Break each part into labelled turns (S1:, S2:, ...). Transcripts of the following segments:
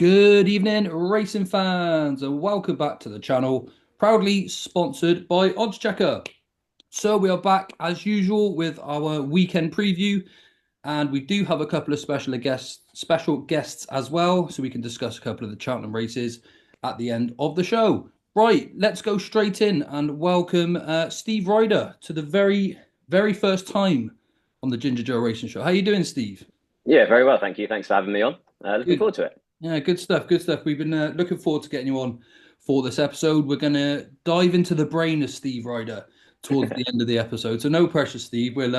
S1: Good evening, racing fans, and welcome back to the channel, proudly sponsored by Oddschecker. So we are back as usual with our weekend preview, and we do have a couple of special guests as well, so we can discuss a couple of the Cheltenham races at the end of the show. Right, let's go straight in and welcome Steve Ryder to the very first time on the Ginger Joe Racing Show. How you doing, Steve?
S2: Yeah, very well, thank you. Thanks for having me on. Looking
S1: Good.
S2: forward to it.
S1: Yeah, good stuff. Good stuff. We've been looking forward to getting you on for this episode. We're going to dive into the brain of Steve Ryder towards the end of the episode. So no pressure, Steve. We'll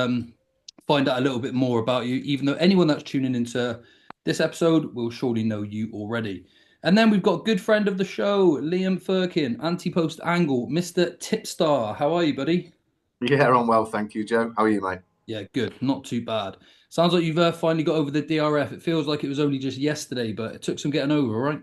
S1: find out a little bit more about you, even though anyone that's tuning into this episode will surely know you already. And then we've got good friend of the show, Liam Firkin, Ante-Post Angle, Mr. Tipstar. How are you, buddy?
S3: Yeah, I'm well, thank you, Joe. How are you, mate?
S1: Yeah, good. Not too bad. Sounds like you've finally got over the DRF. It feels like it was only just yesterday, but it took some getting over, right?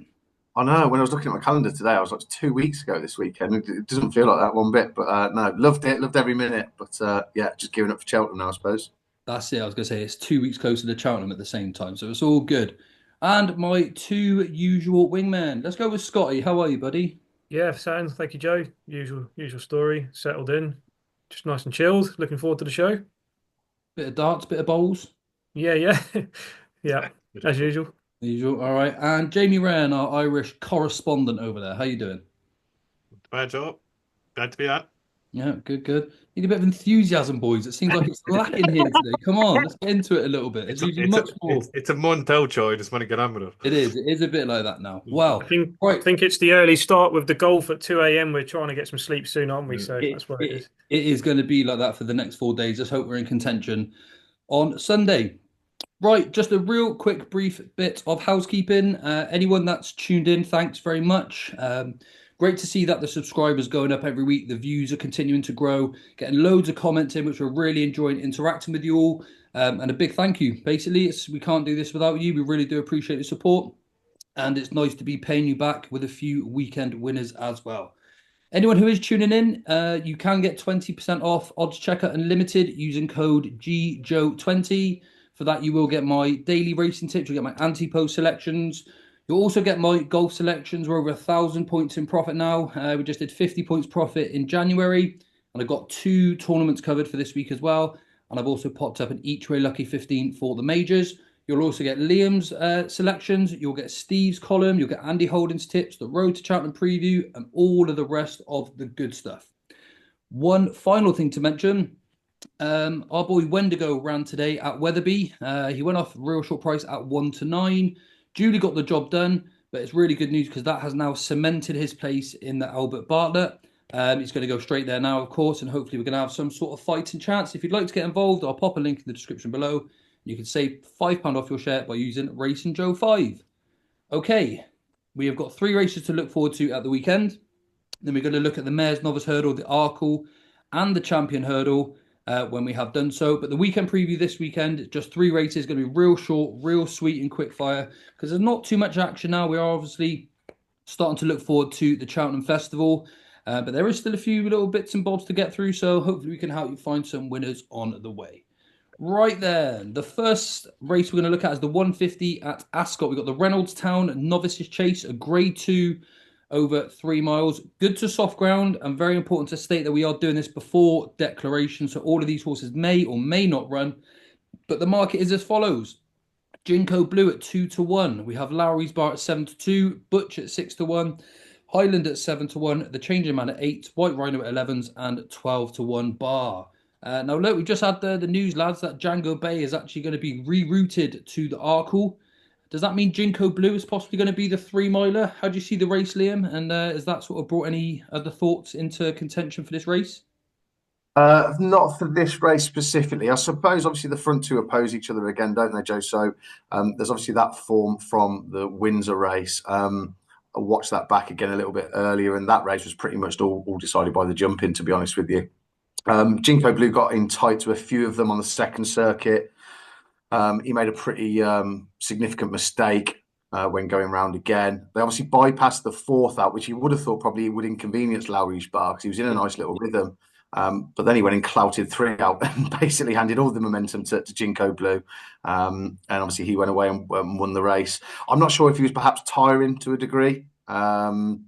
S3: I know, when I was looking at my calendar today, I was like 2 weeks ago this weekend. It doesn't feel like that one bit, but no, loved it, loved every minute. But yeah, just giving up for Cheltenham now, I suppose.
S1: That's it. I was going to say it's 2 weeks closer to Cheltenham at the same time, so it's all good. And my two usual wingmen. Let's go with Scotty. How are you, buddy?
S4: Yeah, sounds. Thank you, Joe. Usual story. Settled in, just nice and chilled. Looking forward to the show.
S1: Bit of darts, bit of bowls.
S4: Yeah, yeah, yeah. As usual.
S1: Usual. All right. And Jaime Wrenn, our Irish correspondent over there. How you doing?
S5: Bad job. Glad to be on.
S1: Yeah, good, good. Need a bit of enthusiasm, boys. It seems like it's lacking here today. Come on, let's get into it a little bit. It's usually much more.
S5: It's a month out, Joe. I just want to get on with it.
S1: It is. It is a bit like that now. Well,
S4: I
S1: right.
S4: think it's the early start with the golf at 2 a.m. We're trying to get some sleep soon, aren't we? So
S1: It,
S4: that's what it
S1: it,
S4: is.
S1: it is going to be like that for the next 4 days. Let's hope we're in contention on Sunday. Right, just a real quick, brief bit of housekeeping. Anyone that's tuned in, thanks very much. Great to see that the subscribers going up every week. The views are continuing to grow, getting loads of comments in, which we're really enjoying interacting with you all. And a big thank you. Basically, we can't do this without you. We really do appreciate the support. And it's nice to be paying you back with a few weekend winners as well. Anyone who is tuning in, you can get 20% off Oddschecker Unlimited using code GJOE20. For that, you will get my daily racing tips. You'll get my Ante-Post selections. You'll also get my golf selections. We're over 1,000 points in profit now. We just did 50 points profit in January. And I've got 2 tournaments covered for this week as well. And I've also popped up an each way lucky 15 for the majors. You'll also get Liam's selections. You'll get Steve's column. You'll get Andy Holden's tips, the Road to Cheltenham preview, and all of the rest of the good stuff. One final thing to mention. Our boy Wendigo ran today at Wetherby. He went off real short price at 1-9. Julie got the job done, but it's really good news because that has now cemented his place in the Albert Bartlett. He's going to go straight there now, of course, and hopefully we're going to have some sort of fighting chance. If you'd like to get involved, I'll pop a link in the description below. You can save £5 off your share by using Racing Joe 5. Okay, we have got 3 races to look forward to at the weekend. Then we're going to look at the Mayor's Novice Hurdle, the Arkle, and the Champion Hurdle when we have done so. But the weekend preview this weekend, just 3 races, going to be real short, real sweet and quick fire because there's not too much action now. We are obviously starting to look forward to the Cheltenham Festival, but there is still a few little bits and bobs to get through, so hopefully we can help you find some winners on the way. Right then, the first race we're going to look at is the 150 at Ascot. We've got the Reynoldstown Novices Chase, a Grade 2 over 3 miles. Good to soft ground, and very important to state that we are doing this before declaration, so all of these horses may or may not run, but the market is as follows. Jinko Blue at 2-1. We have Lowry's Bar at 7-2, Butch at 6-1, Highland at 7-1, the Changing Man at 8, White Rhino at 11s, and 12-1 Bar. Now, look, we've just had the news, lads, that Django Bay is actually going to be rerouted to the Arkle. Does that mean Jinko Blue is possibly going to be the 3-miler? How do you see the race, Liam? And has that sort of brought any other thoughts into contention for this race?
S3: Not for this race specifically. I suppose, obviously, the front two oppose each other again, don't they, Joe? So there's obviously that form from the Windsor race. I watched that back again a little bit earlier, and that race was pretty much all decided by the jump-in, to be honest with you. Jinko Blue got in tight to a few of them on the second circuit. He made a pretty significant mistake when going round again. They obviously bypassed the fourth out, which you would have thought probably would inconvenience Lowry's Bar because he was in a nice little rhythm. But then he went and clouted 3 out and basically handed all the momentum to Jinko Blue. And obviously he went away and won the race. I'm not sure if he was perhaps tiring to a degree. And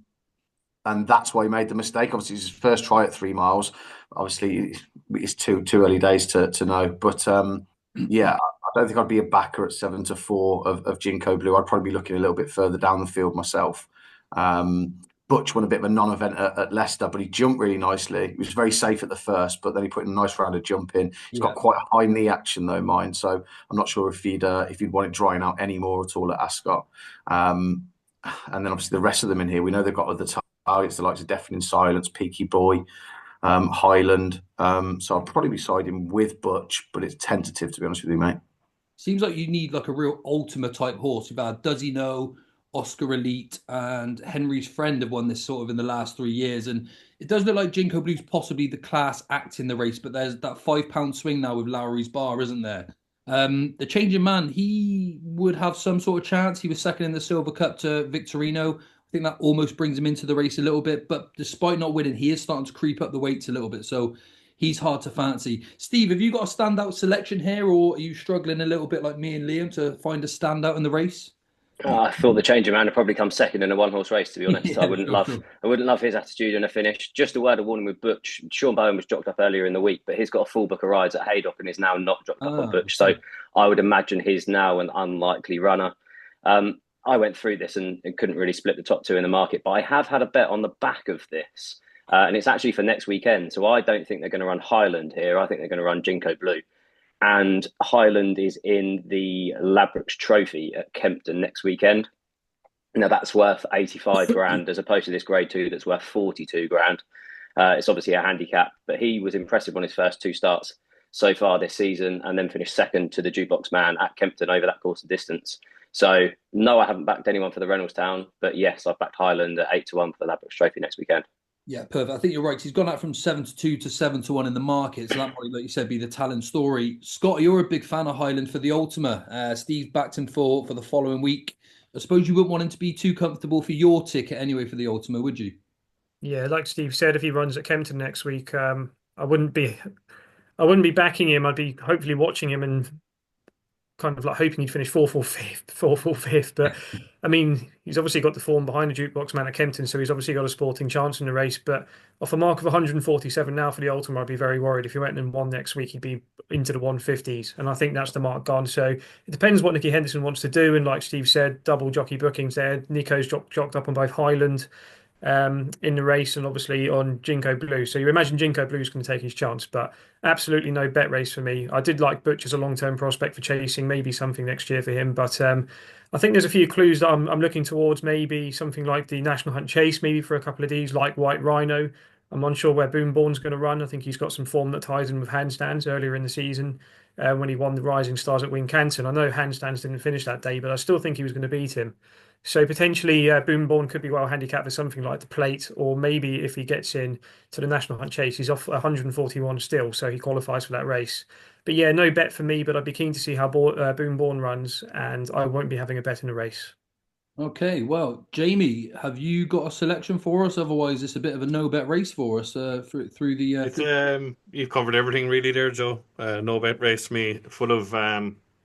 S3: that's why he made the mistake. Obviously, it's his first try at 3 miles. Obviously, it's too early days to know. But yeah, I don't think I'd be a backer at 7-4 of Jinko Blue. I'd probably be looking a little bit further down the field myself. Butch won a bit of a non-event at Leicester, but he jumped really nicely. He was very safe at the first, but then he put in a nice round of jump in. He's got quite a high knee action though, mine. So I'm not sure if he'd want it drying out any more at all at Ascot. And then obviously the rest of them in here, we know they've got other targets, the likes of Deafening Silence, Peaky Boy, Highland. So I'll probably be siding with Butch, but it's tentative to be honest with you, mate.
S1: Seems like you need like a real Ultima type horse. You've had Does He Know, Oscar Elite, and Henry's Friend have won this sort of in the last 3 years. And it does look like Jinko Blue's possibly the class act in the race, but there's that £5 swing now with Lowry's Bar, isn't there? The changing man, he would have some sort of chance. He was second in the Silver Cup to Victorino. I think that almost brings him into the race a little bit, but despite not winning, he is starting to creep up the weights a little bit. So he's hard to fancy. Steve, have you got a standout selection here, or are you struggling a little bit like me and Liam to find a standout in the race?
S2: I thought the changing man would probably come second in a 1-horse race, to be honest.
S1: Yeah,
S2: I wouldn't love his attitude in a finish. Just a word of warning with Butch. Sean Bowen was jocked up earlier in the week, but he's got a full book of rides at Haydock and is now not jocked up on Butch. So I would imagine he's now an unlikely runner. I went through this and couldn't really split the top 2 in the market, but I have had a bet on the back of this. And it's actually for next weekend. So I don't think they're going to run Highland here. I think they're going to run Jinko Blue. And Highland is in the Ladbrokes Trophy at Kempton next weekend. Now that's worth 85 grand as opposed to this grade 2 that's worth 42 grand. It's obviously a handicap, but he was impressive on his first 2 starts so far this season and then finished second to the Jukebox Man at Kempton over that course of distance. So no, I haven't backed anyone for the Reynoldstown, but yes, I've backed Highland at 8-1 for the Ladbrokes Trophy next weekend.
S1: Yeah, perfect. I think you're right. He's gone out from 7-2 to 7-1 in the market. So that might, like you said, be the talent story. Scott, you're a big fan of Highland for the Ultima. Steve backed him for the following week. I suppose you wouldn't want him to be too comfortable for your ticket anyway for the Ultima, would you?
S4: Yeah, like Steve said, if he runs at Kempton next week, I wouldn't be backing him. I'd be hopefully watching him and kind of like hoping he'd finish fourth or fifth. But I mean, he's obviously got the form behind the Jukebox Man at Kempton, so he's obviously got a sporting chance in the race. But off a mark of 147 now for the Ultima, I'd be very worried. If he went and won next week, he'd be into the 150s. And I think that's the mark gone. So it depends what Nicky Henderson wants to do. And like Steve said, double jockey bookings there. Nico's jocked up on both Highland in the race and obviously on Jinko Blue. So you imagine Jinko Blue's going to take his chance, but absolutely no bet race for me. I did like Butch as a long-term prospect for chasing, maybe something next year for him, but I think there's a few clues that I'm looking towards, maybe something like the National Hunt Chase, maybe for a couple of these, like White Rhino. I'm unsure where Boomborn's going to run. I think he's got some form that ties in with Handstands earlier in the season when he won the Rising Stars at Wincanton. I know Handstands didn't finish that day, but I still think he was going to beat him. So potentially Boomborn could be well handicapped for something like the Plate, or maybe if he gets in to the National Hunt Chase, he's off 141 still, so he qualifies for that race. But yeah, no bet for me, but I'd be keen to see how Boomborn runs, and I won't be having a bet in the race.
S1: Okay, well, Jamie, have you got a selection for us? Otherwise, it's a bit of a no-bet race for us through the...
S5: It's, you've covered everything really there, Joe. No-bet race for me, full of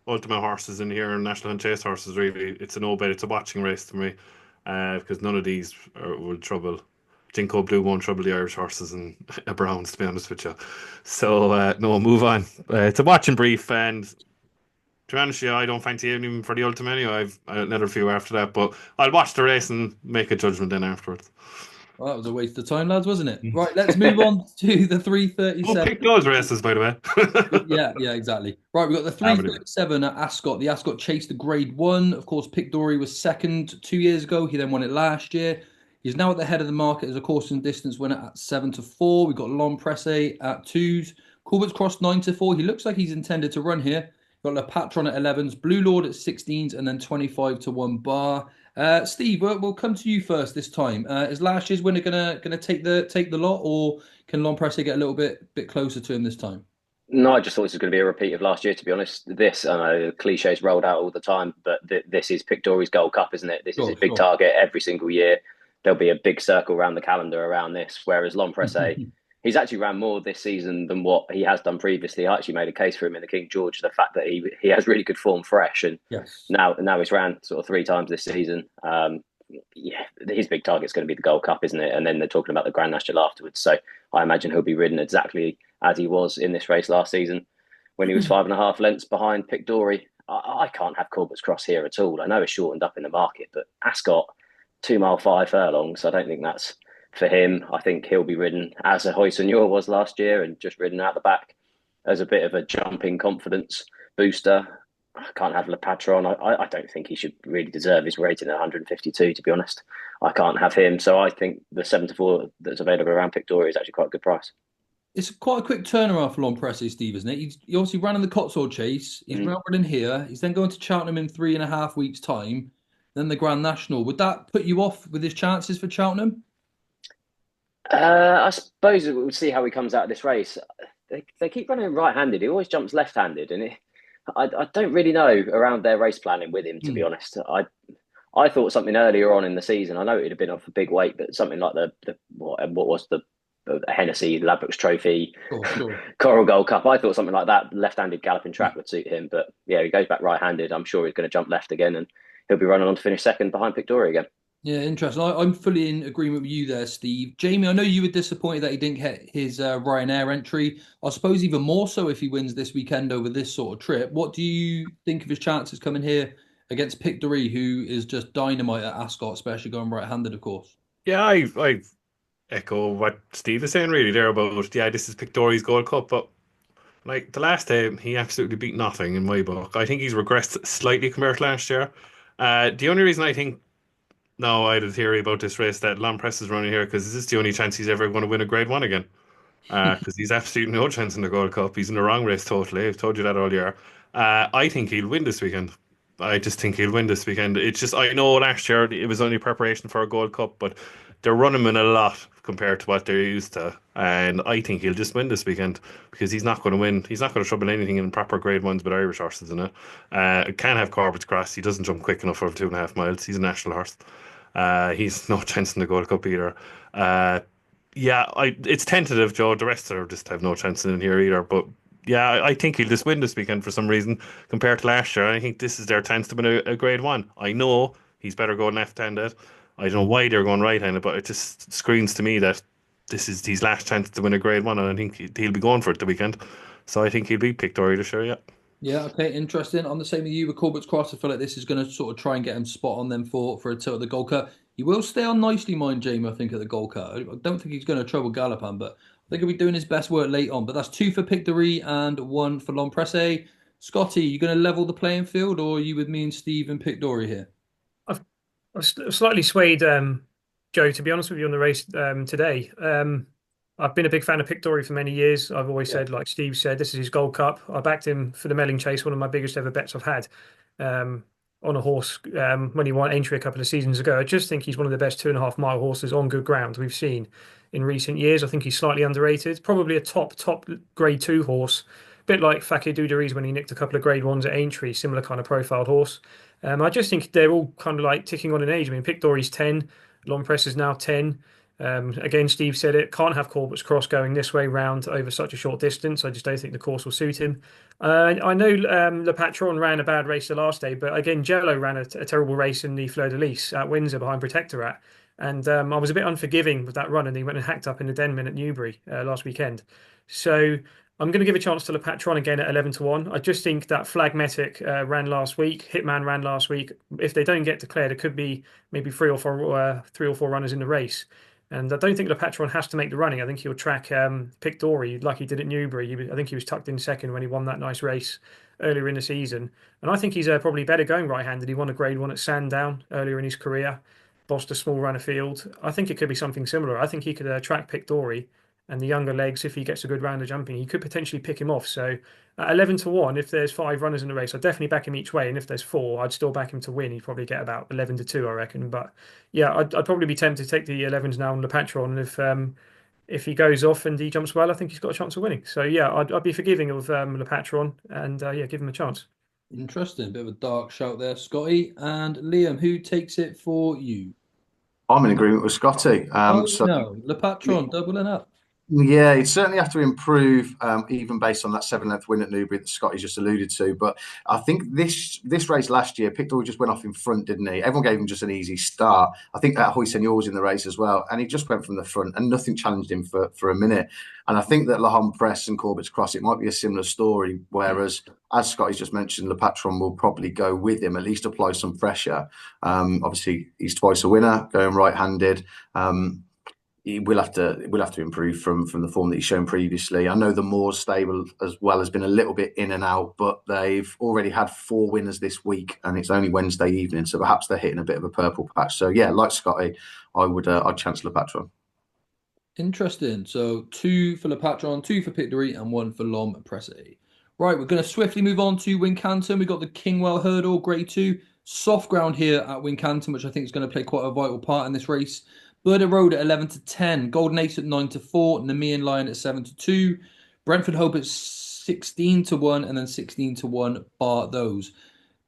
S5: Ultima horses in here and National Hunt Chase horses, really. It's a no-bet. It's a watching race to me because none of these will trouble. Jinko Blue won't trouble the Irish horses and a Browns, to be honest with you. So, no, move on. It's a watching brief, and to be honest with you, I don't fancy even for the Ultima anyway. I've another few after that, but I'll watch the race and make a judgment then afterwards.
S1: Well, that was a waste of time, lads, wasn't it? Right, let's move on to the 337.
S5: Who picked those races, by the way?
S1: Yeah, exactly. Right, we've got the 337 at Ascot. The Ascot Chase, the Grade 1. Of course, Pic Dory was second 2 years ago. He then won it last year. He's now at the head of the market as a course and distance winner at 7-4. We've got Lon Presse at 2s. Corbett's Cross 9-4. He looks like he's intended to run here. Got Le Patron at 11s, Blue Lord at 16s, and then 25-1 bar. Steve, we'll come to you first this time. Is last year's winner gonna take the lot, or can Lon Presse get a little bit closer to him this time?
S2: No, I just thought this was going to be a repeat of last year, to be honest. This, I know, cliches rolled out all the time, but this is Pic Dory's Gold Cup, isn't it? This is his big target every single year. There'll be a big circle around the calendar around this, whereas Lon Presse, he's actually ran more this season than what he has done previously. I actually made a case for him in the King George, the fact that he has really good form fresh, and
S1: Yes.
S2: now he's ran sort of 3 times this season. Yeah, his big target's going to be the Gold Cup, isn't it? And then they're talking about the Grand National afterwards. So I imagine he'll be ridden exactly as he was in this race last season when he was 5.5 lengths behind Pic D'Orhy. I can't have Corbett's Cross here at all. I know it's shortened up in the market, but Ascot, 2 mile 5 furlongs. I don't think that's for him. I think he'll be ridden as a Hoysonure was last year and just ridden out the back as a bit of a jumping confidence booster. I can't have Le Patron. I don't think he should really deserve his rating at 152, to be honest. I can't have him. So I think the 7-4 that's available around Pic D'Orhy is actually quite a good price.
S1: It's quite a quick turnaround for L'Impresse, Steve, isn't it? He obviously ran in the Cotswold Chase. He's running here. He's then going to Cheltenham in 3.5 weeks' time. Then the Grand National. Would that put you off with his chances for Cheltenham?
S2: I suppose we'll see how he comes out of this race. They keep running right-handed. He always jumps left-handed, and I don't really know around their race planning with him, to be honest. I thought something earlier on in the season. I know it'd have been off a big weight, but something like what was the Hennessy Ladbrokes Trophy, Coral Gold Cup. I thought something like that, left-handed galloping track would suit him. But yeah, he goes back right-handed. I'm sure he's going to jump left again, and he'll be running on to finish second behind Pic D'Orhy again.
S1: Yeah, interesting. I'm fully in agreement with you there, Steve. Jamie, I know you were disappointed that he didn't get his Ryanair entry. I suppose even more so if he wins this weekend over this sort of trip. What do you think of his chances coming here against Pic D'Orhy, who is just dynamite at Ascot, especially going right-handed, of course?
S5: Yeah, I echo what Steve is saying really there about, yeah, this is Pic D'Orhy's Gold Cup, but like the last day, he absolutely beat nothing in my book. I think he's regressed slightly compared to last year. The only reason I think I had a theory about this race that L'Impresse is running here because this is the only chance he's ever going to win a Grade 1 again. Because he's absolutely no chance in the Gold Cup. He's in the wrong race totally. I've told you that all year. I think he'll win this weekend. I just think he'll win this weekend. It's just, I know last year it was only preparation for a Gold Cup, but they're running him in a lot compared to what they're used to. And I think he'll just win this weekend because he's not going to win. He's not going to trouble anything in proper Grade 1s with Irish horses in it. Can't have Corbett's Cross. He doesn't jump quick enough for 2.5 miles. He's a national horse. He's no chance in the Gold Cup either. It's tentative, Joe. The rest are just have no chance in here either. But yeah, I think he'll just win this weekend for some reason compared to last year. I think this is their chance to win a Grade 1. I know he's better going left-handed. I don't know why they're going right-handed, but it just screams to me that this is his last chance to win a Grade 1, and I think he'll be going for it the weekend. So I think he'll be Pic D'Orhy this year, yeah.
S1: Yeah, okay, interesting. I'm the same with you with Corbett's Cross. I feel like this is going to sort of try and get him spot on them for a tilt at the Gold Cup. He will stay on nicely, mind Jamie, I think, at the Gold Cup. I don't think he's going to trouble Galopin, but I think he'll be doing his best work late on. But that's 2 for Pic D'Orhy and 1 for L'Impresse. Scotty, you going to level the playing field, or are you with me and Steve and Pic D'Orhy here?
S4: I've slightly swayed, Joe, to be honest with you, on the race today. I've been a big fan of Pic D'Orhy for many years. I've always said, like Steve said, this is his Gold Cup. I backed him for the Melling Chase, one of my biggest ever bets I've had on a horse when he won entry a couple of seasons ago. I just think he's one of the best 2.5 mile horses on good ground we've seen in recent years. I think he's slightly underrated. Probably a top Grade 2 horse. A bit like Fakir Duderies when he nicked a couple of Grade 1s at Aintree, similar kind of profiled horse. I just think they're all kind of like ticking on in age. I mean, Pic D'Orhy's 10, L'Impresse is now 10. Again, Steve said it, can't have Corbett's Cross going this way round over such a short distance. I just don't think the course will suit him. I know Le Patron ran a bad race the last day, but again, Jello ran a terrible race in the Fleur de Lis at Windsor behind Protectorat. And I was a bit unforgiving with that run, and he went and hacked up in the Denman at Newbury last weekend. So I'm going to give a chance to Le Patron again at 11-1. I just think that Phlegmatic ran last week, Hitman ran last week. If they don't get declared, it could be maybe three or four runners in the race. And I don't think Le Patron has to make the running. I think he'll track Pic D'Orhy like he did at Newbury. I think he was tucked in second when he won that nice race earlier in the season. And I think he's probably better going right-handed. He won a Grade 1 at Sandown earlier in his career, bossed a small runner field. I think it could be something similar. I think he could track Pic D'Orhy, and the younger legs, if he gets a good round of jumping, he could potentially pick him off. So at 11-1, if there's 5 runners in the race, I'd definitely back him each way. And if there's 4, I'd still back him to win. He'd probably get about 11-2, I reckon. But yeah, I'd probably be tempted to take the 11s now on the Patron. And if he goes off and he jumps well, I think he's got a chance of winning. So yeah, I'd be forgiving of Le Patron and give him a chance.
S1: Interesting. Bit of a dark shout there, Scotty. And Liam, who takes it for you?
S3: I'm in agreement with Scotty.
S1: No, Le Patron doubling up.
S3: Yeah, he'd certainly have to improve, even based on that 7 length win at Newbury that Scotty just alluded to. But I think this race last year, Picton just went off in front, didn't he? Everyone gave him just an easy start. I think that Hoy Senior was in the race as well, and he just went from the front, and nothing challenged him for a minute. And I think that La Press and Corbett's Cross, it might be a similar story. Whereas, as Scotty's just mentioned, Le Patron will probably go with him, at least apply some pressure. Obviously, he's twice a winner, going right-handed. He will have to improve from the form that he's shown previously. I know the Moors stable as well has been a little bit in and out, but they've already had 4 winners this week, and it's only Wednesday evening, so perhaps they're hitting a bit of a purple patch. So yeah, like Scotty, I'd chance Le Patron.
S1: Interesting. So 2 for Le Patron, 2 for Pictory, and 1 for L'Homme Pressé. Right, we're going to swiftly move on to Wincanton. We've got the Kingwell Hurdle, Grade 2. Soft ground here at Wincanton, which I think is going to play quite a vital part in this race. Burdett Road at 11-10, Golden Ace at 9-4, Nemean Lion at 7-2, Brentford Hope at 16-1, and then 16-1 bar those.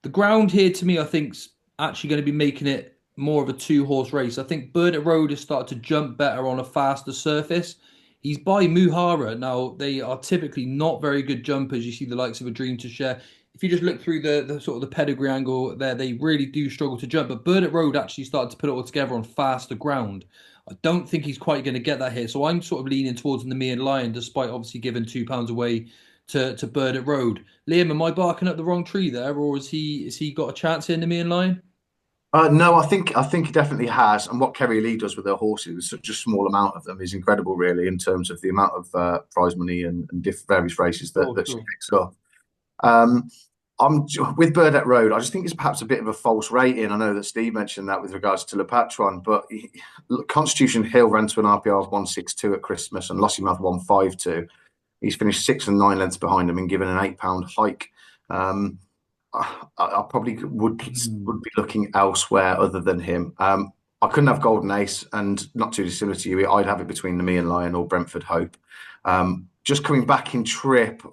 S1: The ground here, to me, I think is actually going to be making it more of a 2-horse race. I think Burdett Road has started to jump better on a faster surface. He's by Muhara. Now, they are typically not very good jumpers. You see the likes of a Dream to Share. If you just look through the sort of the pedigree angle there, they really do struggle to jump. But Burdett Road actually started to put it all together on faster ground. I don't think he's quite going to get that here. So I'm sort of leaning towards the Nemean Lion, despite obviously giving £2 away to Burdett Road. Liam, am I barking up the wrong tree there, or is he got a chance here in Nemean Lion?
S3: No, I think he definitely has. And what Kerry Lee does with their horses, with such a small amount of them, is incredible, really, in terms of the amount of prize money and various races that she picks up. I'm with Burdett Road. I just think it's perhaps a bit of a false rating. I know that Steve mentioned that with regards to Le Patron, but Constitution Hill ran to an RPR of 162 at Christmas and Lossiemouth 152. He's finished 6 and 9 lengths behind him and given an £8 hike. I probably would be looking elsewhere other than him. I couldn't have Golden Ace, and not too dissimilar to you, I'd have it between Nemean Lion or Brentford Hope. Just coming back in trip,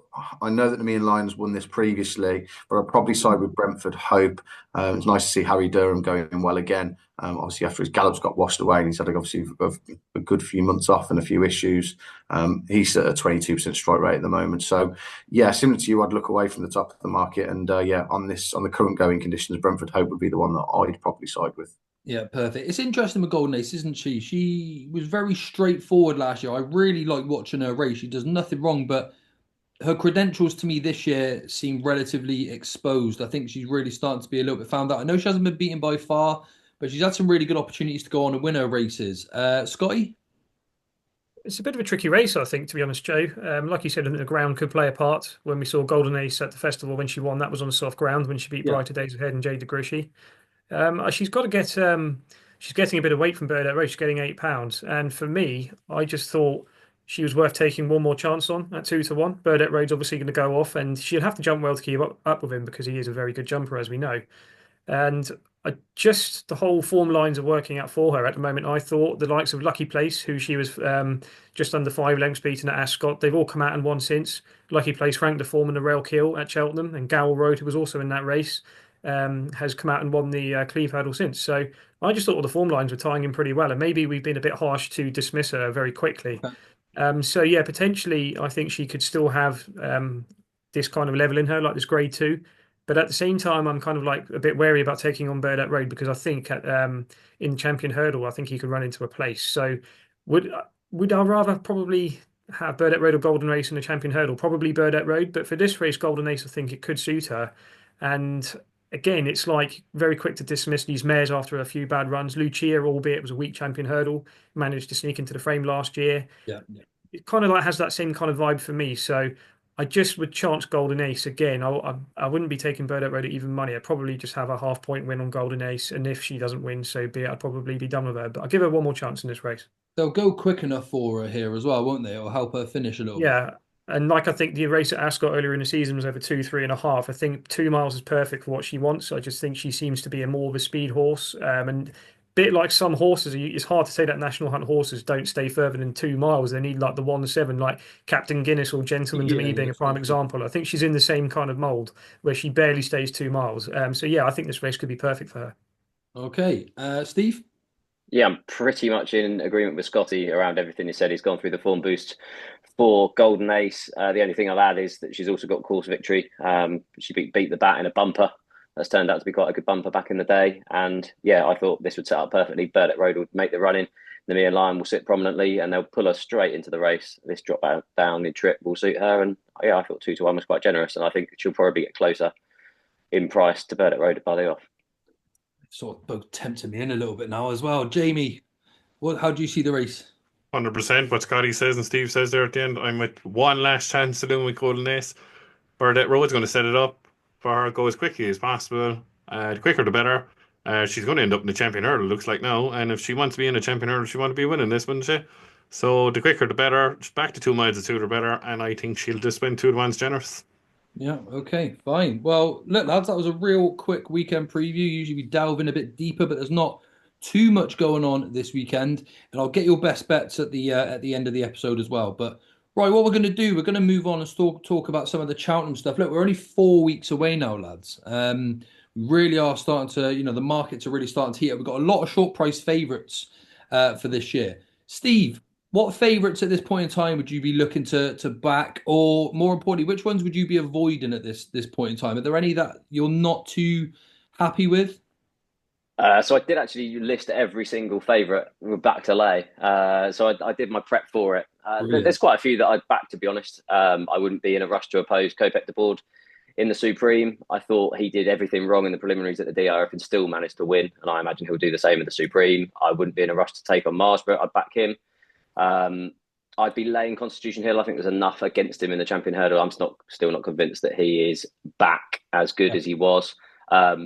S3: I know that Nemean Lion has won this previously, but I'd probably side with Brentford Hope. It's nice to see Harry Durham going well again. Obviously, after his gallops got washed away, and he's had obviously a good few months off and a few issues. He's at a 22% strike rate at the moment. So, yeah, similar to you, I'd look away from the top of the market, and on the current going conditions, Brentford Hope would be the one that I'd probably side with.
S1: Yeah, perfect. It's interesting with Golden Ace, isn't she? She was very straightforward last year. I really like watching her race. She does nothing wrong, but her credentials to me this year seem relatively exposed. I think she's really starting to be a little bit found out. I know she hasn't been beaten by far, but she's had some really good opportunities to go on and win her races. Scotty?
S4: It's a bit of a tricky race, I think, to be honest, Joe. Like you said, I think the ground could play a part. When we saw Golden Ace at the festival when she won, that was on soft ground when she beat Brighter Days Ahead and Jade DeGruchy. She's got to get. She's getting a bit of weight from Burdett Road. She's getting £8, and for me, I just thought she was worth taking one more chance on at 2-1. Burdett Road's obviously going to go off, and she'd have to jump well to keep up with him because he is a very good jumper, as we know. And the whole form lines are working out for her at the moment. I thought the likes of Lucky Place, who she was just under 5 lengths beaten at Ascot, they've all come out and won since. Lucky Place, Frank de Form and the Rail Kill at Cheltenham, and Gower Road, who was also in that race, has come out and won the Cleve Hurdle since. So I just thought all the form lines were tying in pretty well, and maybe we've been a bit harsh to dismiss her very quickly. So yeah, potentially I think she could still have this kind of level in her, like this grade 2. But at the same time, I'm kind of like a bit wary about taking on Burdett Road because I think in Champion Hurdle, I think he could run into a place. So would I rather probably have Burdett Road or Golden Ace in the Champion Hurdle? Probably Burdett Road, but for this race, Golden Ace, I think it could suit her. And again, it's like very quick to dismiss these mares after a few bad runs. Lucia, albeit it was a weak Champion Hurdle, managed to sneak into the frame last year.
S1: Yeah.
S4: It kind of like has that same kind of vibe for me. So I just would chance Golden Ace again. I wouldn't be taking Burdett Road at even money. I'd probably just have a half-point win on Golden Ace, and if she doesn't win, so be it. I'd probably be done with her. But I'll give her one more chance in this race.
S1: They'll go quick enough for her here as well, won't they? It'll help her finish a little bit.
S4: Yeah, and like I think the race at Ascot earlier in the season was over 2, 3.5. I think 2 miles is perfect for what she wants. I just think she seems to be more of a speed horse, and bit like some horses, it's hard to say that National Hunt horses don't stay further than 2 miles. They need like the 1-7, like Captain Guinness or Gentleman to Me being a prime example. I think she's in the same kind of mould where she barely stays 2 miles. So yeah, I think this race could be perfect for her.
S1: Okay, Steve?
S2: Yeah, I'm pretty much in agreement with Scotty around everything he said. He's gone through the form boost for Golden Ace. The only thing I'll add is that she's also got course victory. She beat the Bat in a bumper. That's turned out to be quite a good bumper back in the day. And yeah, I thought this would set up perfectly. Burdett Road would make the run in. The Mia Lion will sit prominently and they'll pull her straight into the race. This drop out down the trip will suit her. And yeah, I thought 2-1 was quite generous. And I think she'll probably get closer in price to Burdett Road by the off.
S1: Sort of both tempting me in a little bit now as well. Jamie, how do you see the race?
S5: 100%. What Scotty says and Steve says there at the end. I'm with one last chance saloon with Golden Ace. Burdett Road's going to set it up for her, go as quickly as possible. The quicker the better. She's going to end up in the champion hurdle, looks like now. And if she wants to be in the champion hurdle, she wants to be winning this, wouldn't she? So the quicker the better. Just back to 2 miles, the sooner the better. And I think she'll just win 2-1's generous.
S1: Yeah, okay, fine. Well, look, lads, that was a real quick weekend preview. Usually we delve in a bit deeper, but there's not too much going on this weekend. And I'll get your best bets at the end of the episode as well. But right, what we're going to do, we're going to move on and talk about some of the Cheltenham stuff. Look, we're only 4 weeks away now, lads. We really are starting to, the markets are really starting to heat up. We've got a lot of short price favourites for this year. Steve, what favourites at this point in time would you be looking to back, or more importantly, which ones would you be avoiding at this point in time? Are there any that you're not too happy with?
S2: So I did actually list every single favourite back to lay. So I did my prep for it. There's quite a few that I'd back, to be honest. I wouldn't be in a rush to oppose Kopek de Board in the Supreme. I thought he did everything wrong in the preliminaries at the DRF and still managed to win. And I imagine he'll do the same in the Supreme. I wouldn't be in a rush to take on Marsborough. I'd back him. I'd be laying Constitution Hill. I think there's enough against him in the champion hurdle. I'm still not convinced that he is back as good as he was. At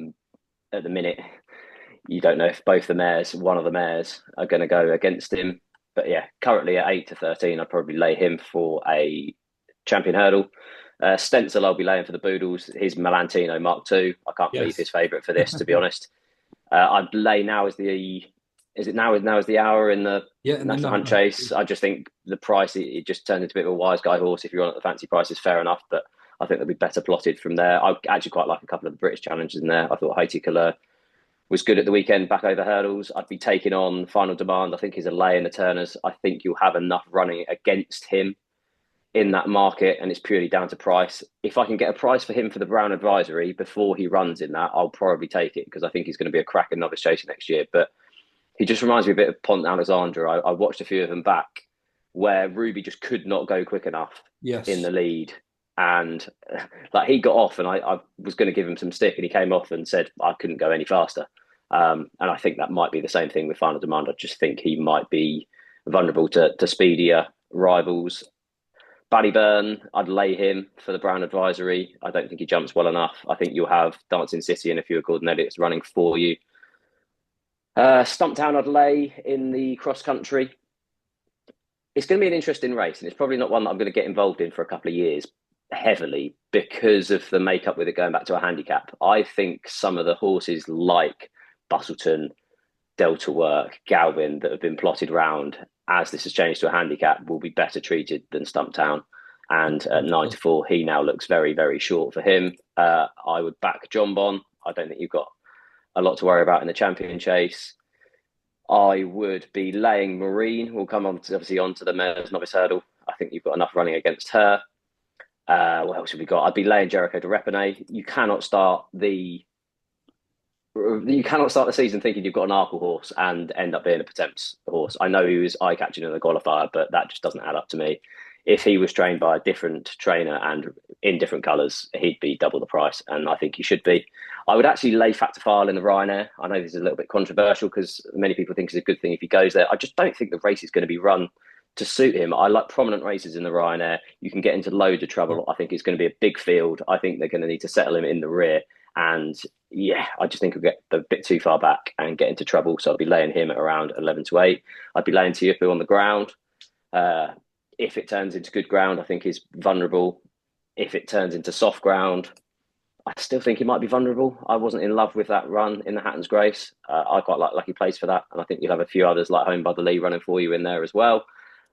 S2: the minute, you don't know if one of the mares are going to go against him. But yeah, currently at 8-13, I'd probably lay him for a champion hurdle. Stencil, I'll be laying for the Boodles. His Melantino Mark II. I can't believe his favourite for this, to be honest. I'd lay now as the hour in the National Hunt Chase. I just think the price, it just turned into a bit of a wise guy horse. If you're on at the fancy prices, fair enough. But I think they'll be better plotted from there. I actually quite like a couple of the British challenges in there. I thought Haiti Couleur was good at the weekend, back over hurdles. I'd be taking on Final Demand. I think he's a lay in the Turners. I think you'll have enough running against him in that market, and it's purely down to price. If I can get a price for him for the Brown Advisory before he runs in that, I'll probably take it, because I think he's going to be a cracking novice chaser next year. But he just reminds me a bit of Pont Alexandra. I watched a few of them back where Ruby just could not go quick enough in the lead. And like, he got off and I was going to give him some stick, and he came off and said I couldn't go any faster. And I think that might be the same thing with Final Demand. I just think he might be vulnerable to speedier rivals. Ballyburn, I'd lay him for the Brown Advisory. I don't think he jumps well enough. I think you'll have Dancing City and a few of Gordon Elliott's running for you. Stumptown, I'd lay in the cross country. It's going to be an interesting race, and it's probably not one that I'm going to get involved in for a couple of years heavily, because of the makeup with it going back to a handicap. I think some of the horses like Bustleton, Delta Work, Galvin, that have been plotted round as this has changed to a handicap, will be better treated than Stumptown. And at 9-4, he now looks very, very short for him. I would back John Bon. I don't think you've got a lot to worry about in the champion chase. I would be laying Marine. We'll come on to, obviously, onto the Mares Novice Hurdle. I think you've got enough running against her. What else have we got? I'd be laying Jericho de Repene. You cannot start the season thinking you've got an Arkle horse and end up being a Potemps horse. I know he was eye-catching in the qualifier, but that just doesn't add up to me. If he was trained by a different trainer and in different colours, he'd be double the price, and I think he should be. I would actually lay Factor File in the Ryanair. I know this is a little bit controversial because many people think it's a good thing if he goes there. I just don't think the race is going to be run to suit him. I like prominent races in the Ryanair. You can get into loads of trouble. I think it's going to be a big field. I think they're going to need to settle him in the rear. And yeah, I just think he'll get a bit too far back and get into trouble. So I'll be laying him at around 11-8. I'd be laying Tiupu on the ground. If it turns into good ground, I think he's vulnerable. If it turns into soft ground, I still think he might be vulnerable. I wasn't in love with that run in the Hatton's Grace. I quite like Lucky Place for that. And I think you'll have a few others like Home by the Lee running for you in there as well.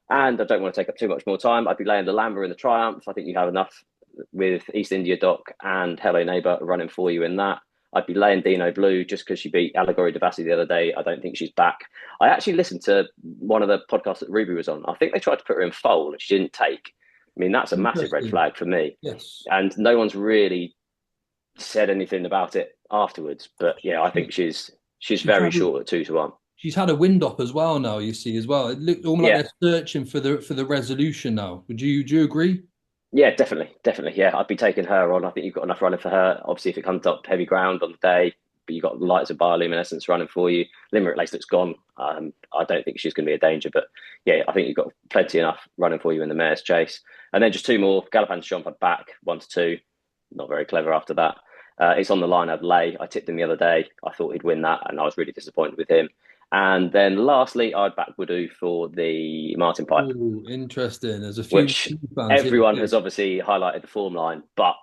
S2: And I don't want to take up too much more time. I'd be laying the Lambert in the Triumph. I think you have enough with East India Dock and Hello Neighbour running for you in that. I'd be laying Dino Blue just because she beat Allegory Devassi the other day. I don't think she's back. I actually listened to one of the podcasts that Ruby was on. I think they tried to put her in foal and she didn't take. I mean, that's a massive red flag for me.
S1: Yes.
S2: And no one's really said anything about it afterwards. But yeah, I think she's very short at 2-1.
S1: She's had a wind up as well now, you see, as well. It looked almost like they're searching for the resolution now. Do you agree?
S2: Yeah, definitely. Yeah, I'd be taking her on. I think you've got enough running for her. Obviously, if it comes up heavy ground on the day, but you've got lights of bioluminescence running for you. Limerick Lacelet's gone. I don't think she's going to be a danger, but yeah, I think you've got plenty enough running for you in the Mare's Chase. And then just two more. Galopin Jumper back 1-2. Not very clever after that. It's on the line of Lay. I tipped him the other day. I thought he'd win that, and I was really disappointed with him. And then lastly, I'd back Woodoo for the Martin Pipe.
S1: Ooh, interesting. There's a few
S2: which everyone has obviously highlighted the form line, but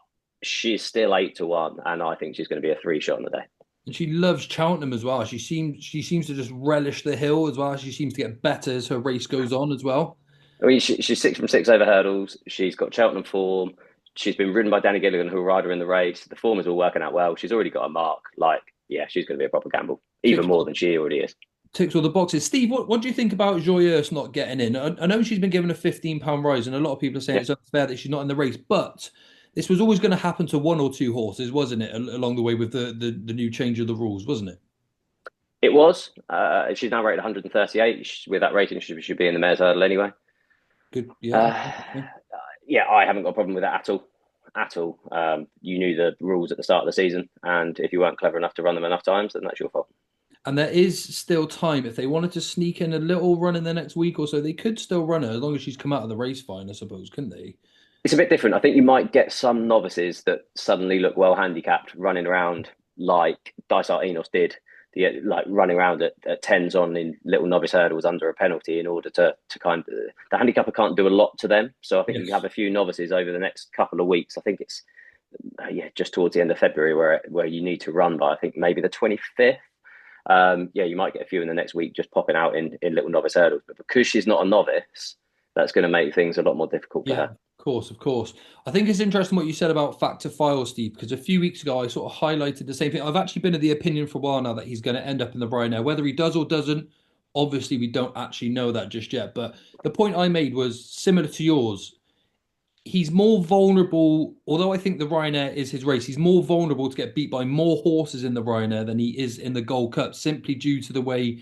S2: she's still 8-1, and I think she's going to be a 3-shot on the day.
S1: And she loves Cheltenham as well. She seems to just relish the hill as well. She seems to get better as her race goes on as well.
S2: I mean, she's 6 from 6 over hurdles. She's got Cheltenham form. She's been ridden by Danny Gilligan, who will Ryder in the race. The form is all working out well. She's already got a mark. Yeah, she's going to be a proper gamble, even more than she already is.
S1: Ticks all the boxes. Steve, what do you think about Joyeuse not getting in? I know she's been given a £15 rise, and a lot of people are saying it's unfair that she's not in the race, but this was always going to happen to one or two horses, wasn't it, along the way with the new change of the rules, wasn't it?
S2: It was. She's now rated 138. With that rating, she should be in the Mare's Hurdle anyway.
S1: Good. Yeah.
S2: Yeah, I haven't got a problem with that at all. You knew the rules at the start of the season, and if you weren't clever enough to run them enough times, then that's your fault.
S1: And there is still time. If they wanted to sneak in a little run in the next week or so, they could still run her as long as she's come out of the race fine, I suppose, couldn't they?
S2: It's a bit different. I think you might get some novices that suddenly look well handicapped running around like Dysart Enos did, like running around at tens on in little novice hurdles under a penalty in order to kind of, the handicapper can't do a lot to them. So I think you have a few novices over the next couple of weeks. I think it's just towards the end of February where you need to run by, I think maybe the 25th. You might get a few in the next week just popping out in little novice hurdles, but because she's not a novice, that's going to make things a lot more difficult for her.
S1: Of course. I think it's interesting what you said about Factor File, Steve, because a few weeks ago I sort of highlighted the same thing. I've actually been of the opinion for a while now that he's going to end up in the Ryanair. Whether he does or doesn't, obviously we don't actually know that just yet. But the point I made was similar to yours. He's more vulnerable, although I think the Ryanair is his race, he's more vulnerable to get beat by more horses in the Ryanair than he is in the Gold Cup, simply due to the way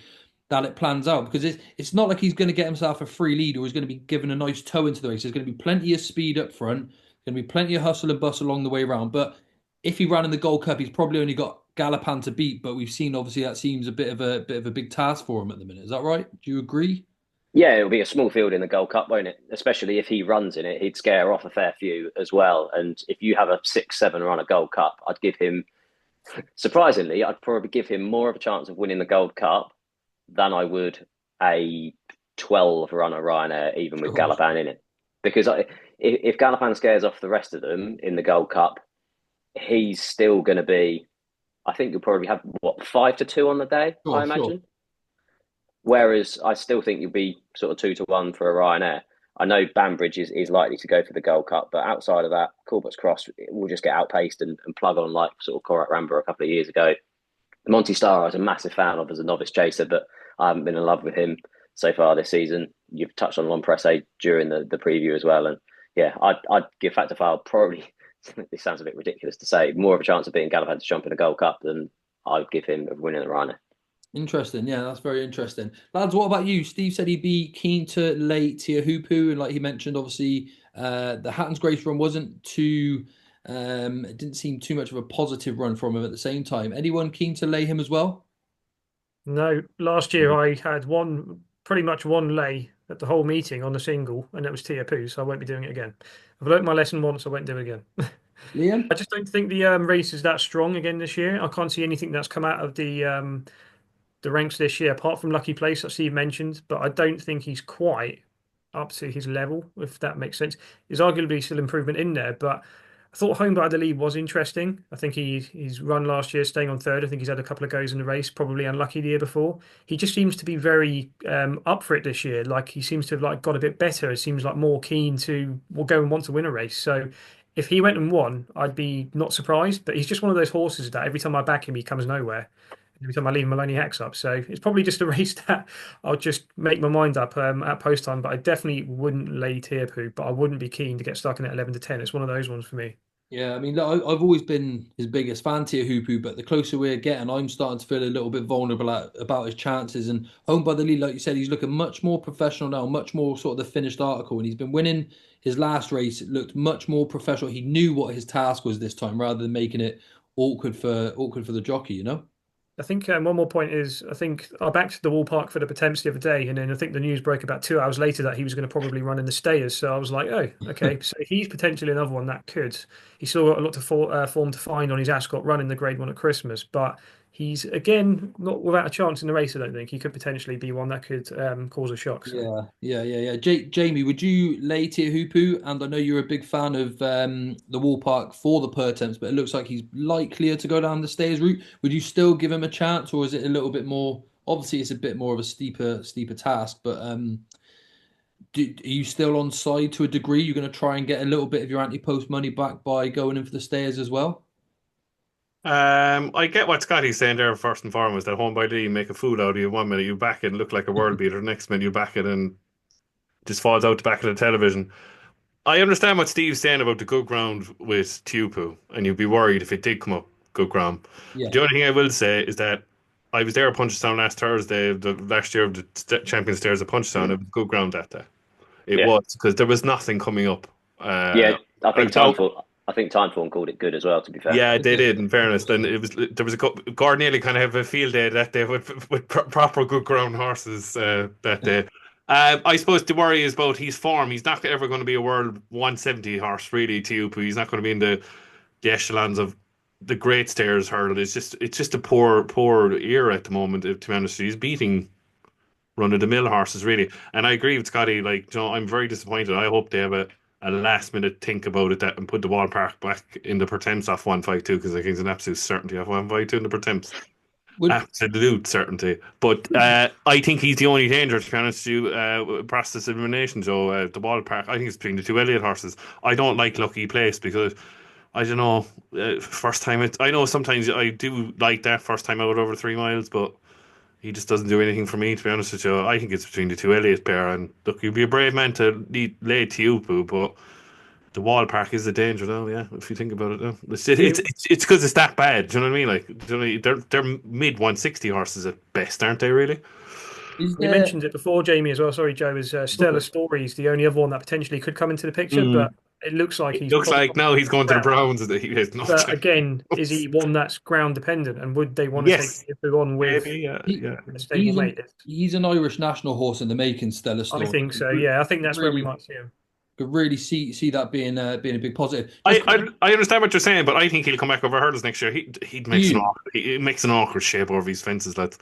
S1: that it plans out. Because it's not like he's going to get himself a free lead or he's going to be given a nice toe into the race. There's going to be plenty of speed up front, going to be plenty of hustle and bustle along the way around. But if he ran in the Gold Cup, he's probably only got Galopin to beat. But we've seen, obviously, that seems a bit of a big task for him at the minute. Is that right? Do you agree?
S2: Yeah, it'll be a small field in the Gold Cup, won't it? Especially if he runs in it, he'd scare off a fair few as well. And if you have a 6-7 run a Gold Cup, I'd give him, surprisingly, I'd probably give him more of a chance of winning the Gold Cup than I would a 12 runner Ryanair, even with Galopin in it. Because if Galopin scares off the rest of them in the Gold Cup, he's still going to be, I think you'll probably have, 5-2 on the day, I imagine. Sure. Whereas I still think you'll be sort of 2-1 for a Ryanair. I know Banbridge is likely to go for the Gold Cup, but outside of that, Corbett's Cross will just get outpaced and plug on like sort of Korat Ramba a couple of years ago. Monty Star I was a massive fan of as a novice chaser, but I haven't been in love with him so far this season. You've touched on Lon Presse during the preview as well. And yeah, I'd give Factor File probably, this sounds a bit ridiculous to say, more of a chance of beating Galopin to jump in the Gold Cup than I'd give him of winning the Ryanair.
S1: Interesting. Yeah, that's very interesting. Lads, what about you? Steve said he'd be keen to lay Tia Hoopu, and like he mentioned, obviously, the Hatton's Grace run wasn't too, it didn't seem too much of a positive run from him at the same time. Anyone keen to lay him as well?
S4: No, last year I had pretty much one lay at the whole meeting on the single, and it was Tia Poo, so I won't be doing it again. I've learnt my lesson once, I won't do it again.
S1: Liam?
S4: I just don't think the race is that strong again this year. I can't see anything that's come out of the ranks this year, apart from Lucky Place that Steve mentioned, but I don't think he's quite up to his level, if that makes sense. There's arguably still improvement in there, but I thought Home by the Lead was interesting. I think he's run last year, staying on third. I think he's had a couple of goes in the race, probably unlucky the year before. He just seems to be very up for it this year. Like he seems to have got a bit better. It seems like more keen to go and want to win a race. So if he went and won, I'd be not surprised. But he's just one of those horses that every time I back him, he comes nowhere. Every time I leave him alone, he hacks up. So it's probably just a race that I'll just make my mind up at post time. But I definitely wouldn't lay Tearpoo, but I wouldn't be keen to get stuck in at 11 to 10. It's one of those ones for me.
S1: Yeah, I mean, look, I've always been his biggest fan, Teahupoo, but the closer we're getting, I'm starting to feel a little bit vulnerable about his chances. And Home by the Lead, like you said, he's looking much more professional now, much more sort of the finished article. And he's been winning his last race. It looked much more professional. He knew what his task was this time, rather than making it awkward for the jockey, you know?
S4: I think one more point is I think I backed the Wall Park for the Potence the other day, and then I think the news broke about 2 hours later that he was going to probably run in the Stayers. So I was like, oh, okay. So he's potentially another one that could. He's still got a lot of form to find on his Ascot run in the Grade One at Christmas, but he's again not without a chance in the race. I don't think he could potentially be one that could cause a shock. So.
S1: Yeah. Jamie, would you lay Teahupoo? And I know you're a big fan of the Wall Park for the per temps, but it looks like he's likelier to go down the Stayers route. Would you still give him a chance, or is it a little bit more? Obviously, it's a bit more of a steeper task, but are you still on side to a degree? You're going to try and get a little bit of your Ante-Post money back by going in for the Stayers as well?
S5: I get what Scotty's saying there first and foremost, that home by Lee make a fool out of you 1 minute, you back it and look like a world beater, the next minute you back it and just falls out the back of the television. I understand what Steve's saying about the good ground with Tupu, and you'd be worried if it did come up good ground.
S1: Yeah.
S5: The only thing I will say is that I was there at Punchestown last Thursday, the last year of the Champions Stairs at Punchestown. It was good ground that day. It was, because there was nothing coming up.
S2: Yeah, I think Timeform called it good as well, to be fair.
S5: Yeah, they did, in fairness. Then there was Gordon Neely kind of have a field day that day with proper good ground horses that day. I suppose the worry is about his form. He's not ever going to be a world 170 horse, really, Teahupoo. He's not going to be in the echelons of the great stairs hurdle. It's just a poor era at the moment, to be honest. He's beating run of the mill horses, really. And I agree with Scotty. Like, I'm very disappointed. I hope they have a last minute think about it and put the ballpark back in the Pertemps off 152, because I think it's an absolute certainty off 152 in the Pertemps. Absolute certainty. But I think he's the only danger, to be honest with you, process elimination. So the ballpark, I think it's between the two Elliott horses. I don't like Lucky Place because I don't know. First time, I know sometimes I do like that first time out over 3 miles, but he just doesn't do anything for me, to be honest with you. I think it's between the two Elliott pair. And look, you'd be a brave man to lay Teahupoo, but the Wall Park is a danger now, yeah, if you think about it now. It's because it's that bad, do you know what I mean? Like, they're mid 160 horses at best, aren't they, really?
S4: You mentioned it before, Jamie, as well. Sorry, Joe, is Stellar Stories the only other one that potentially could come into the picture, but it looks like
S5: now he's going to the Browns.
S4: But again, is he one that's ground dependent, and would they want to take Teahupoo on with a stable mate?
S1: He's an Irish national horse in the making, Stellar Stories.
S4: I think so. Yeah, I think that's where we might see him.
S1: Could really see that being a big positive.
S5: I understand what you're saying, but I think he'll come back over hurdles next year. He makes an awkward shape over his fences, lads.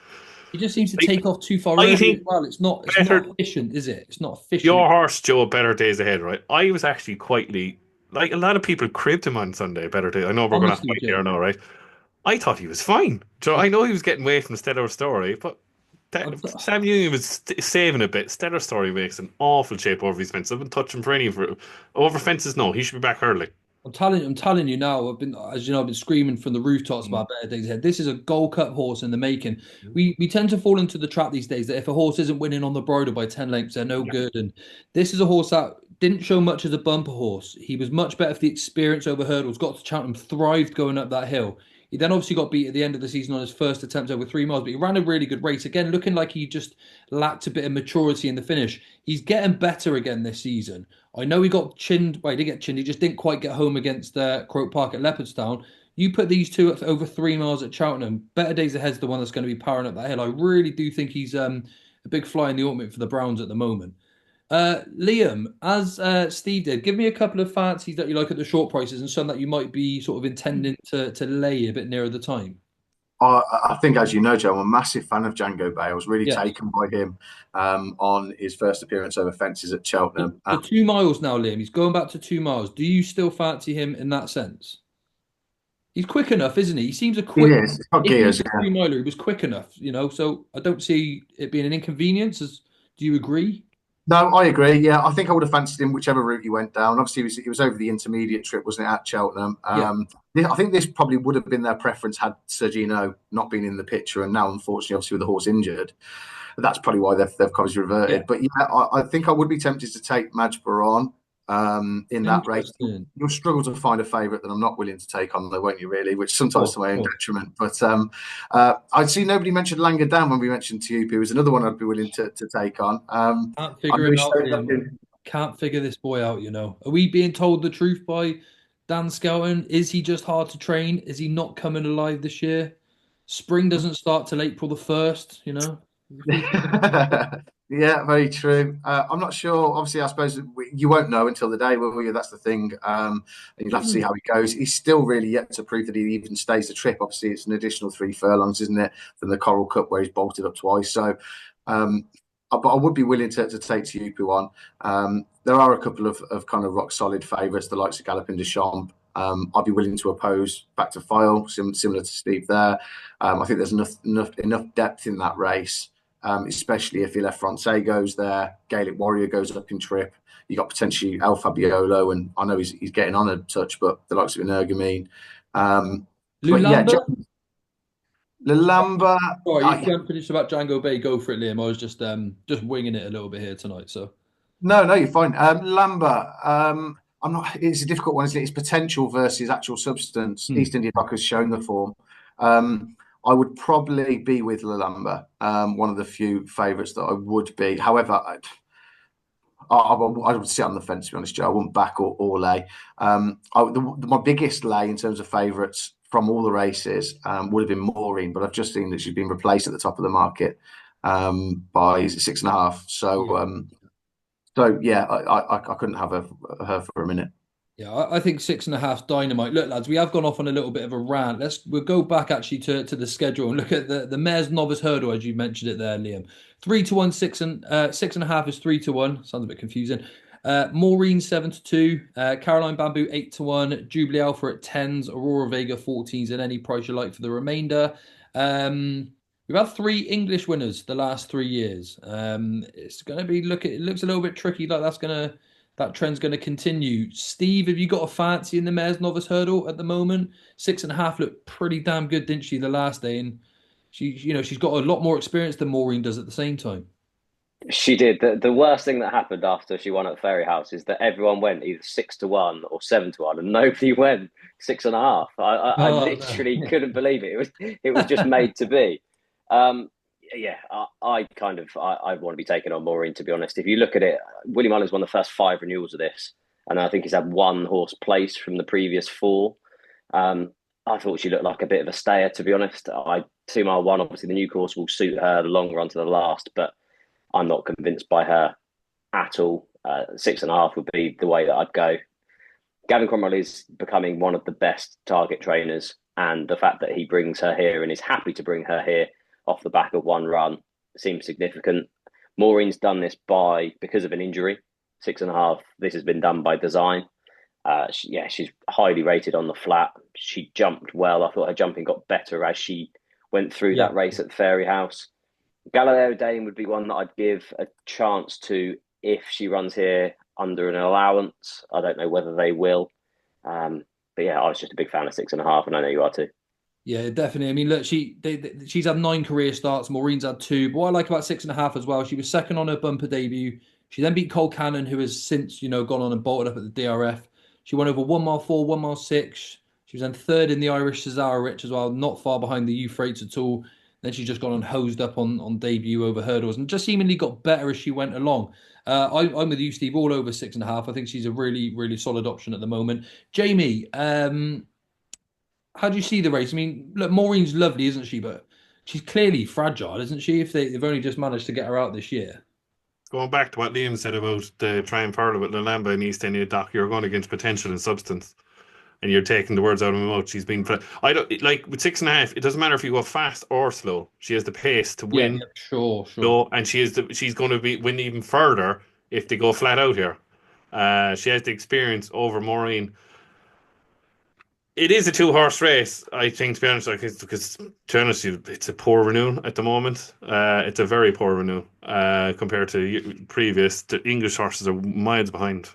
S1: He just seems to take off too far early as well. It's not efficient, is it? It's not efficient.
S5: Your horse, Joe, Better Days Ahead, right? I was actually quietly, like, a lot of people cribbed him on Sunday, Better Days. I know we're going to fight here now, right? I thought he was fine. Joe, I know he was getting away from Stellar Story, but Sam Union was saving a bit. Stellar Story makes an awful shape over his fence. I've been touching for over fences. No, he should be back hurling.
S1: I'm telling you now. I've been screaming from the rooftops about Better Days Ahead. This is a Gold Cup horse in the making. We tend to fall into the trap these days that if a horse isn't winning on the bridle by 10 lengths, they're no good. And this is a horse that didn't show much as a bumper horse. He was much better for the experience over hurdles. Got to Cheltenham, thrived going up that hill. He then obviously got beat at the end of the season on his first attempt over 3 miles, but he ran a really good race. Again, looking like he just lacked a bit of maturity in the finish. He's getting better again this season. I know he got chinned. Well, he did get chinned. He just didn't quite get home against Croke Park at Leopardstown. You put these two at over 3 miles at Cheltenham. Better Days Ahead's the one that's going to be powering up that hill. I really do think he's a big fly in the ointment for the Browns at the moment. Liam, as Steve did, give me a couple of fancies that you like at the short prices and some that you might be sort of intending to lay a bit nearer the time.
S3: I think, as you know, Joe, I'm a massive fan of Django Bay. I was really taken by him on his first appearance over fences at Cheltenham.
S1: The 2 miles now, Liam. He's going back to 2 miles. Do you still fancy him in that sense? He's quick enough, isn't he? He seems a quick.
S3: He is. He's got gears.
S1: 3-miler, he was quick enough, So I don't see it being an inconvenience. Do you agree?
S3: No, I agree. Yeah, I think I would have fancied him whichever route he went down. Obviously, it was over the intermediate trip, wasn't it, at Cheltenham?
S1: Yeah.
S3: I think this probably would have been their preference had Sergino not been in the picture, and now, unfortunately, obviously with the horse injured, that's probably why they've obviously
S1: Yeah.
S3: reverted. But yeah, I think I would be tempted to take Majbur on in that race.
S1: Interesting.
S3: You'll struggle to find a favourite that I'm not willing to take on, though, won't you? Really, which sometimes to my own detriment. But I'd see nobody mentioned Langadam when we mentioned Tupu. Was another one I'd be willing to take on.
S1: Can't
S3: I
S1: figure
S3: know
S1: him
S3: he
S1: out,
S3: showed up
S1: Liam.
S3: in.
S1: Can't figure this boy out, you know. Are we being told the truth by Dan Skelton? Is he just hard to train? Is he not coming alive this year? Spring doesn't start till April the 1st, you know?
S3: Yeah, very true. I'm not sure. Obviously, I suppose you won't know until the day, will you? That's the thing. And you'll have to see how he goes. He's still really yet to prove that he even stays the trip. Obviously, it's an additional 3 furlongs, isn't it, than the Coral Cup where he's bolted up twice. So, but I would be willing to take Tupu on. There are a couple of kind of rock solid favourites, the likes of Galloping Deschamps. I'd be willing to oppose back to file, similar to Steve there. I think there's enough depth in that race. Especially if Ile Francais goes there, Gaelic Warrior goes up in trip. You got potentially El Fabiolo, and I know he's getting on a touch, but the likes of Energumene. But yeah,
S1: Lulamba?
S3: Lalamba.
S1: Sorry, if you haven't finished about Django Bay, go for it, Liam. I was just winging it a little bit here tonight. So
S3: No, you're fine. Lamba. I'm not. It's a difficult one, isn't it? It's potential versus actual substance. East India Dock has shown the form. I would probably be with Lalamba, one of the few favourites that I would be. However, I would sit on the fence, to be honest, Joe. I wouldn't back or lay. My biggest lay in terms of favourites from all the races would have been Maureen, but I've just seen that she's been replaced at the top of the market by 6.5. So yeah, I couldn't have her for a minute.
S1: yeah, I think 6.5 dynamite. Look, lads, we have gone off on a little bit of a rant. We'll go back actually to the schedule and look at the Mayor's Novice Hurdle as you mentioned it there, Liam. 3-1, 6.5 is 3-1. Sounds a bit confusing. Maureen 7-2, Caroline Bamboo 8-1, Jubilee Alpha at 10s, Aurora Vega 14s, and any price you like for the remainder. We've had 3 English winners the last 3 years. It's going to be it looks a little bit tricky. Like that trend's going to continue. Steve, have you got a fancy in the Mayor's Novice Hurdle at the moment? 6.5 looked pretty damn good, didn't she, the last day? And she's got a lot more experience than Maureen does at the same time.
S2: She did. The worst thing that happened after she won at Fairy House is that everyone went either 6-1 or 7-1, and nobody went 6.5. I literally
S1: No.
S2: couldn't believe it. It was just made to be. Yeah, I want to be taken on Maureen, to be honest. If you look at it, Willie Mullins won the first 5 renewals of this, and I think he's had 1 horse place from the previous 4. I thought she looked like a bit of a stayer, to be honest. 2 mile 1, obviously the new course will suit her the long run to the last, but I'm not convinced by her at all. 6.5 would be the way that I'd go. Gavin Cromwell is becoming one of the best target trainers, and the fact that he brings her here and is happy to bring her here off the back of 1 run seems significant. Maureen's done this because of an injury. 6.5. This has been done by design. She's highly rated on the flat. She jumped well. I thought her jumping got better as she went through that race at Fairy House. Galileo Dane would be one that I'd give a chance to if she runs here under an allowance. I don't know whether they will. But yeah, I was just a big fan of 6.5, and I know you are too.
S1: Yeah, definitely. I mean, look, she's had 9 career starts. Maureen's had 2. But what I like about 6.5 as well, she was second on her bumper debut. She then beat Cole Cannon, who has since, gone on and bolted up at the DRF. She won over 1 mile 4, 1 mile 6. She was then third in the Irish Cesaro Rich as well, not far behind the Euphrates at all. Then she's just gone and hosed up on debut over hurdles and just seemingly got better as she went along. I'm with you, Steve, all over 6.5. I think she's a really, really solid option at the moment. Jamie, how do you see the race? I mean, look, Maureen's lovely, isn't she? But she's clearly fragile, isn't she? If they've only just managed to get her out this year.
S5: Going back to what Liam said about the Triumph Hurdle with Lalamba and East India Dock, you're going against potential and substance. And you're taking the words out of my mouth. She's been, I don't like with 6.5. It doesn't matter if you go fast or slow. She has the pace to win.
S1: Yeah, sure.
S5: No, and she's going to win even further if they go flat out here. She has the experience over Maureen. It is a two-horse race, I think, to be honest, because to be honest, it's a poor renewal at the moment. It's a very poor renewal compared to previous. The English horses are miles behind.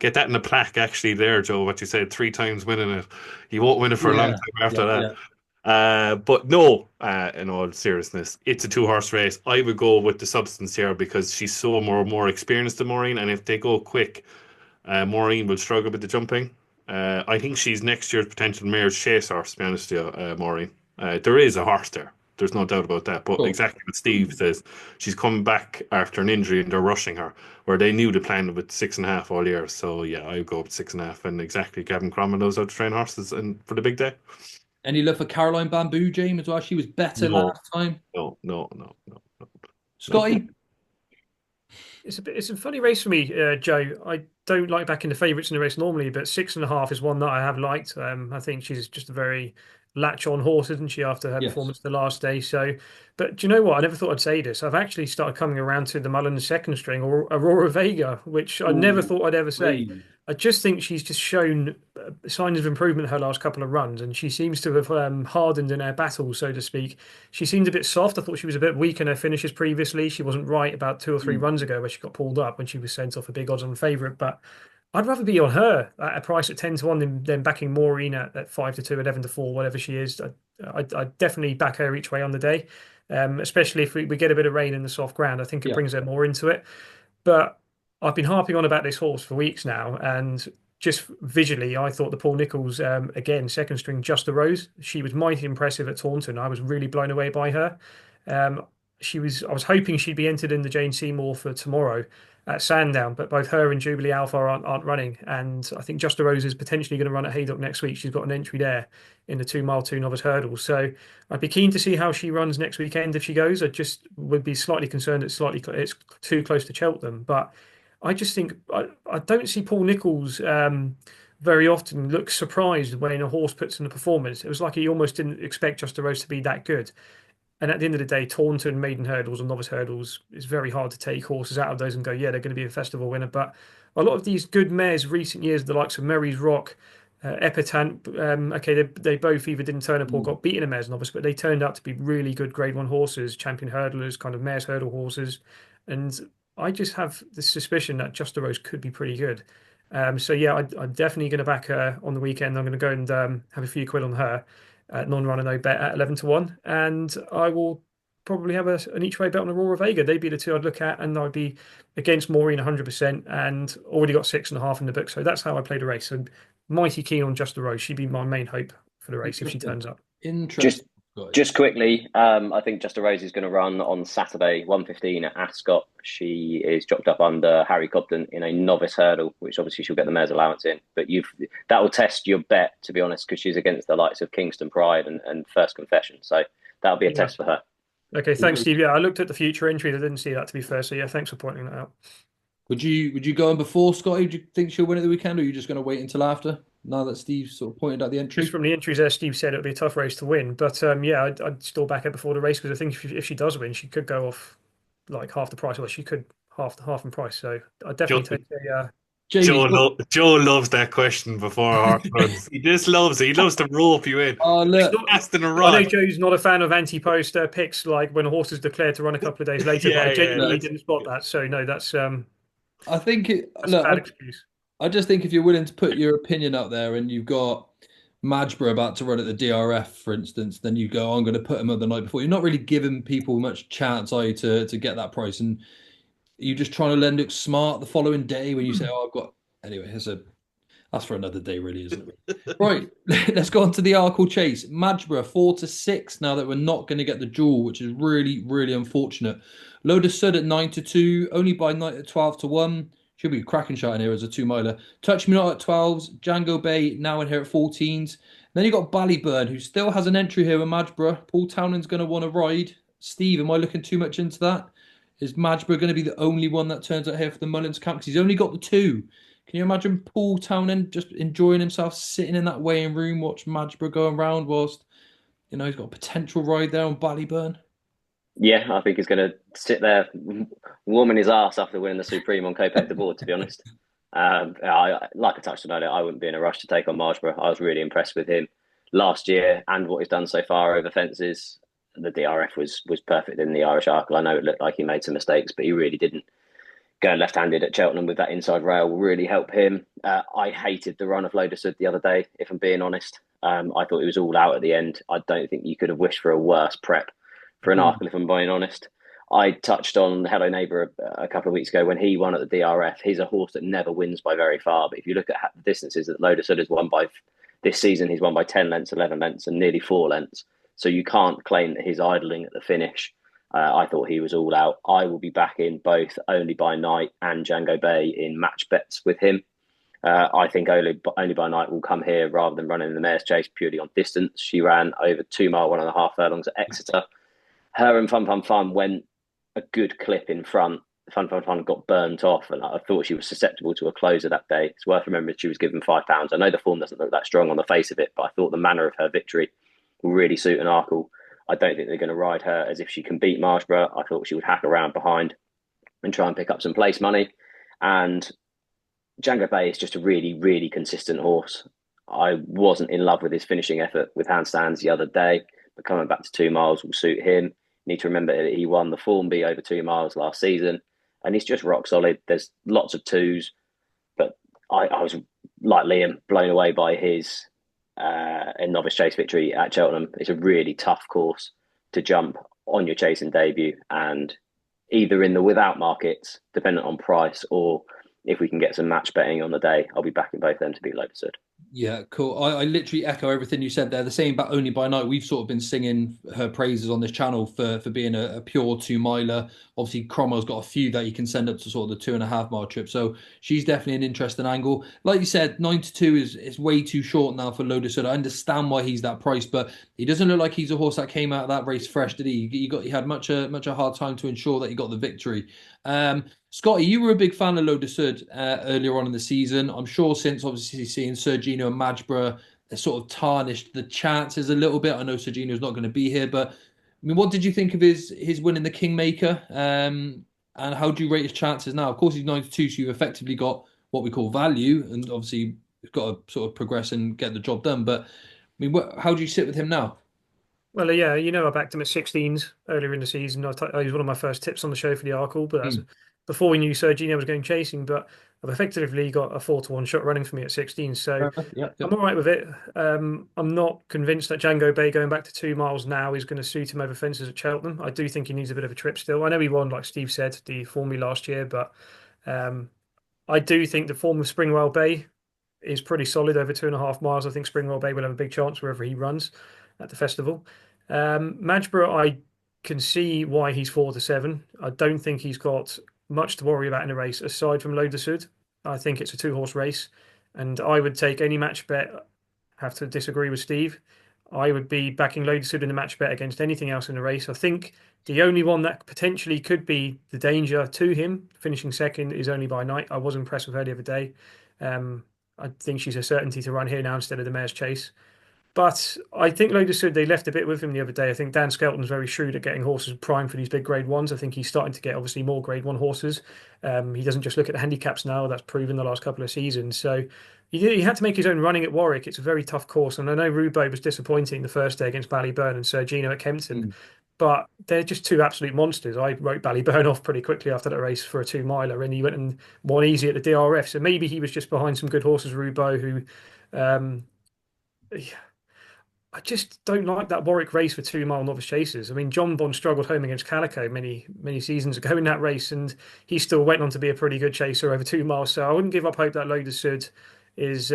S5: Get that in the plaque, actually, there, Joe, what you said, 3 times winning it. You won't win it for a long time after that. But no, in all seriousness, it's a two-horse race. I would go with the substance here because she's so more experienced than Maureen, and if they go quick, Maureen will struggle with the jumping. I think she's next year's potential mare's chase horse, to be honest with you, Maureen. There is a horse there. There's no doubt about that. But exactly what Steve says, she's coming back after an injury and they're rushing her, where they knew the plan with 6.5 all year. So yeah, I'd go with 6.5. And exactly, Gavin Cromwell knows how to train horses and for the big day.
S1: Any love for Caroline Bamboo, James, as well? She was better last time.
S5: No.
S1: Scotty?
S4: It's a funny race for me, Joe. I don't like backing the favourites in the race normally, but 6.5 is one that I have liked. I think she's just a very latch-on horse, isn't she, after her performance the last day? So, but do you know what? I never thought I'd say this. I've actually started coming around to the Mullins second string, or Aurora Vega, which I never thought I'd ever say. I just think she's just shown signs of improvement in her last couple of runs, and she seems to have hardened in her battles, so to speak. She seemed a bit soft. I thought she was a bit weak in her finishes previously. She wasn't right about 2 or 3 runs ago where she got pulled up when she was sent off a big odds-on favourite. But I'd rather be on her at a price at 10-1 than backing Maureen at 5-2, 11-4, whatever she is. I'd definitely back her each way on the day, especially if we get a bit of rain in the soft ground. I think it brings her more into it. But I've been harping on about this horse for weeks now, and just visually, I thought the Paul Nicholls, again, second string, Just the Rose. She was mighty impressive at Taunton. I was really blown away by her. I was hoping she'd be entered in the Jane Seymour for tomorrow at Sandown, but both her and Jubilee Alpha aren't running. And I think Just the Rose is potentially going to run at Haydock next week. She's got an entry there in the 2 mile 2 novice hurdles. So I'd be keen to see how she runs next weekend if she goes. I just would be slightly concerned it's too close to Cheltenham, but I just think I don't see Paul Nicholls very often look surprised when a horse puts in a performance. It was like he almost didn't expect Just the Rose to be that good. And at the end of the day, Taunton, maiden hurdles, and novice hurdles, it's very hard to take horses out of those and go, yeah, they're going to be a festival winner. But a lot of these good mares recent years, the likes of Mary's Rock, Epitant, they both either didn't turn up or got beaten in mares novice, but they turned out to be really good Grade 1 horses, champion hurdlers, kind of mares hurdle horses. And I just have the suspicion that Just the Rose could be pretty good. So yeah, I'm definitely going to back her on the weekend. I'm going to go and have a few quid on her. Non-runner no bet at 11-1, and I will probably have an each way bet on Aurora Vega. They'd be the 2 I'd look at, and I'd be against Maureen 100%, and already got 6.5 in the book. So that's how I played the race. So mighty keen on Just the Rose. She'd be my main hope for the race if she turns up.
S2: Interesting. Just quickly, I think Just a Rose is going to run on Saturday, 1:15 at Ascot. She is jocked up under Harry Cobden in a novice hurdle, which obviously she'll get the mare's allowance in. But that will test your bet, to be honest, because she's against the likes of Kingston Pride and First Confession. So that'll be a test for her.
S4: Okay, thanks, Steve. Yeah, I looked at the future entries. I didn't see that, to be fair. So yeah, thanks for pointing that out.
S1: Would you go on before Scotty? Do you think she'll win at the weekend, or are you just going to wait until after? Now that Steve sort of pointed out the entry,
S4: just from the entries there, Steve said it would be a tough race to win. But yeah, I'd still back her before the race because I think if she does win, she could go off like half the price, or she could half in price. So I'd definitely take a.
S5: Joe loves that question before a horse runs. He just loves it. He loves to rope you in.
S1: Oh, look.
S4: I know Joe's not a fan of Ante-Post picks, like when a horse is declared to run a couple of days later. But I genuinely didn't spot that. So no, that's.
S1: I think
S4: that's a bad excuse.
S1: I just think if you're willing to put your opinion out there and you've got Madgeborough about to run at the DRF, for instance, then you go, I'm going to put him on the night before. You're not really giving people much chance, are you, to get that price? And you're just trying to look smart the following day when you say, oh, I've got... Anyway, that's for another day, really, isn't it? Right, let's go on to the Arkle Chase. Madgeborough, 4-6 now that we're not going to get the duel, which is really, really unfortunate. Load of Sud at 9-2, only by night at 12-1. Should be a cracking shot in here as a 2-miler. Touch Me Not at 12s. Django Bay now in here at 14s. Then you got Ballyburn, who still has an entry here with Madgeborough. Paul Townend's going to want to ride. Steve, am I looking too much into that? Is Madgeborough going to be the only one that turns out here for the Mullins camp? Because he's only got the 2. Can you imagine Paul Townend just enjoying himself, sitting in that weighing room, watch Madgeborough going around whilst, he's got a potential ride there on Ballyburn?
S2: Yeah, I think he's going to sit there warming his ass after winning the Supreme on Cape de Board, to be honest. Like I touched on earlier, I wouldn't be in a rush to take on Marshborough. I was really impressed with him last year and what he's done so far over fences. The DRF was perfect in the Irish Arkle. I know it looked like he made some mistakes, but he really didn't. Going left-handed at Cheltenham with that inside rail will really help him. I hated the run of Lodersud the other day, if I'm being honest. I thought it was all out at the end. I don't think you could have wished for a worse prep for an Arkle, if I'm being honest. I touched on Hello Neighbour a couple of weeks ago when he won at the DRF. He's a horse that never wins by very far. But if you look at the distances that Lodersud has won by this season, he's won by 10 lengths, 11 lengths, and nearly 4 lengths. So you can't claim that he's idling at the finish. I thought he was all out. I will be back in both Only by Night and Django Bay in match bets with him. I think Only by Night will come here rather than running the mare's chase purely on distance. She ran over 2 mile, 1.5 furlongs at Exeter. Her and Fun Fun Fun went a good clip in front. Fun Fun Fun got burnt off, and I thought she was susceptible to a closer that day. It's worth remembering she was given £5. I know the form doesn't look that strong on the face of it, but I thought the manner of her victory will really suit an Arkle. I don't think they're going to ride her as if she can beat Marshborough. I thought she would hack around behind and try and pick up some place money. And Django Bay is just a really, really consistent horse. I wasn't in love with his finishing effort with handstands the other day, but coming back to 2 miles will suit him. Need to remember that he won the Formby over 2 miles last season, and he's just rock solid. There's lots of twos, but I was like Liam, blown away by his novice chase victory at Cheltenham. It's a really tough course to jump on your chasing debut, and either in the without markets, dependent on price, or if we can get some match betting on the day, I'll be backing both of them to beat Lodersud.
S1: Yeah, cool. I literally echo everything you said there. The same about Only by Night. We've sort of been singing her praises on this channel for being a pure 2 miler. Obviously, Cromwell's got a few that he can send up to sort of the 2.5 mile trip. So she's definitely an interesting angle. Like you said, 9 to 2 is way too short now for Lodersud. I understand why he's that price, but he doesn't look like he's a horse that came out of that race fresh, did he? He had much a hard time to ensure that he got the victory. Scotty, you were a big fan of Lodersud earlier on in the season. I'm sure since obviously seeing Sergino and Madgeborough, they sort of tarnished the chances a little bit. I know Sergino's not going to be here, but I mean, what did you think of his win in the Kingmaker? And how do you rate his chances now? Of course, he's 9 to 2, so you've effectively got what we call value, and obviously you've got to sort of progress and get the job done. But I mean, how do you sit with him now?
S4: Well, yeah, I backed him at 16s earlier in the season. He was one of my first tips on the show for the Arkle, but that's before we knew Sergino was going chasing. But I've effectively got a 4-1 shot running for me at 16, so I'm all right with it. I'm not convinced that Django Bay going back to 2 miles now is going to suit him over fences at Cheltenham. I do think he needs a bit of a trip still. I know he won, like Steve said, the Formby last year, but I do think the form of Springwell Bay is pretty solid over 2.5 miles. I think Springwell Bay will have a big chance wherever he runs at the festival. Madgeborough, I can see why he's 4 to 7. I don't think he's got much to worry about in a race aside from Lodersud. I think it's a 2-horse race, and I would take any match bet. Have to disagree with Steve. I would be backing Lodersud in a match bet against anything else in the race. I think the only one that potentially could be the danger to him finishing second is Only by Night. I was impressed with her the other day. I think she's a certainty to run here now instead of the mare's chase. But I think Lodersud, they left a bit with him the other day. I think Dan Skelton's very shrewd at getting horses primed for these big grade ones. I think he's starting to get obviously more grade one horses. He doesn't just look at the handicaps now. That's proven the last couple of seasons. So he had to make his own running at Warwick. It's a very tough course. And I know Rubo was disappointing the first day against Ballyburn and Sergino at Kempton. But they're just two absolute monsters. I wrote Ballyburn off pretty quickly after that race for a 2-miler, and he went and won easy at the DRF. So maybe he was just behind some good horses, Rubo, who... I just don't like that Warwick race for 2-mile novice chasers. I mean, John Bond struggled home against Calico many seasons ago in that race, and he still went on to be a pretty good chaser over 2 miles. So I wouldn't give up hope that Lodersud is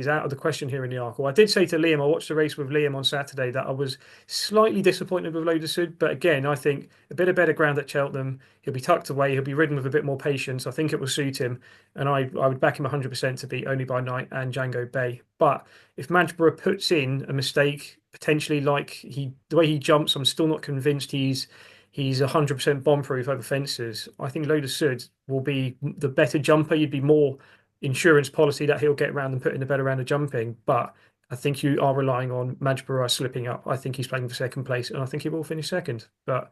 S4: out of the question here in the Arkle. I did say to Liam, I watched the race with Liam on Saturday, that I was slightly disappointed with Lodersud, but again, I think a bit of better ground at Cheltenham. He'll be tucked away. He'll be ridden with a bit more patience. I think it will suit him, and I would back him 100% to beat Only by Night and Django Bay. But if Madgeborough puts in a mistake, potentially like the way he jumps, I'm still not convinced he's 100% bomb-proof over fences. I think Lodersud will be the better jumper. You'd be more insurance policy that he'll get around and put in a better round of jumping, but I think you are relying on Madgeborough slipping up. I think he's playing for second place, and I think he will finish second. But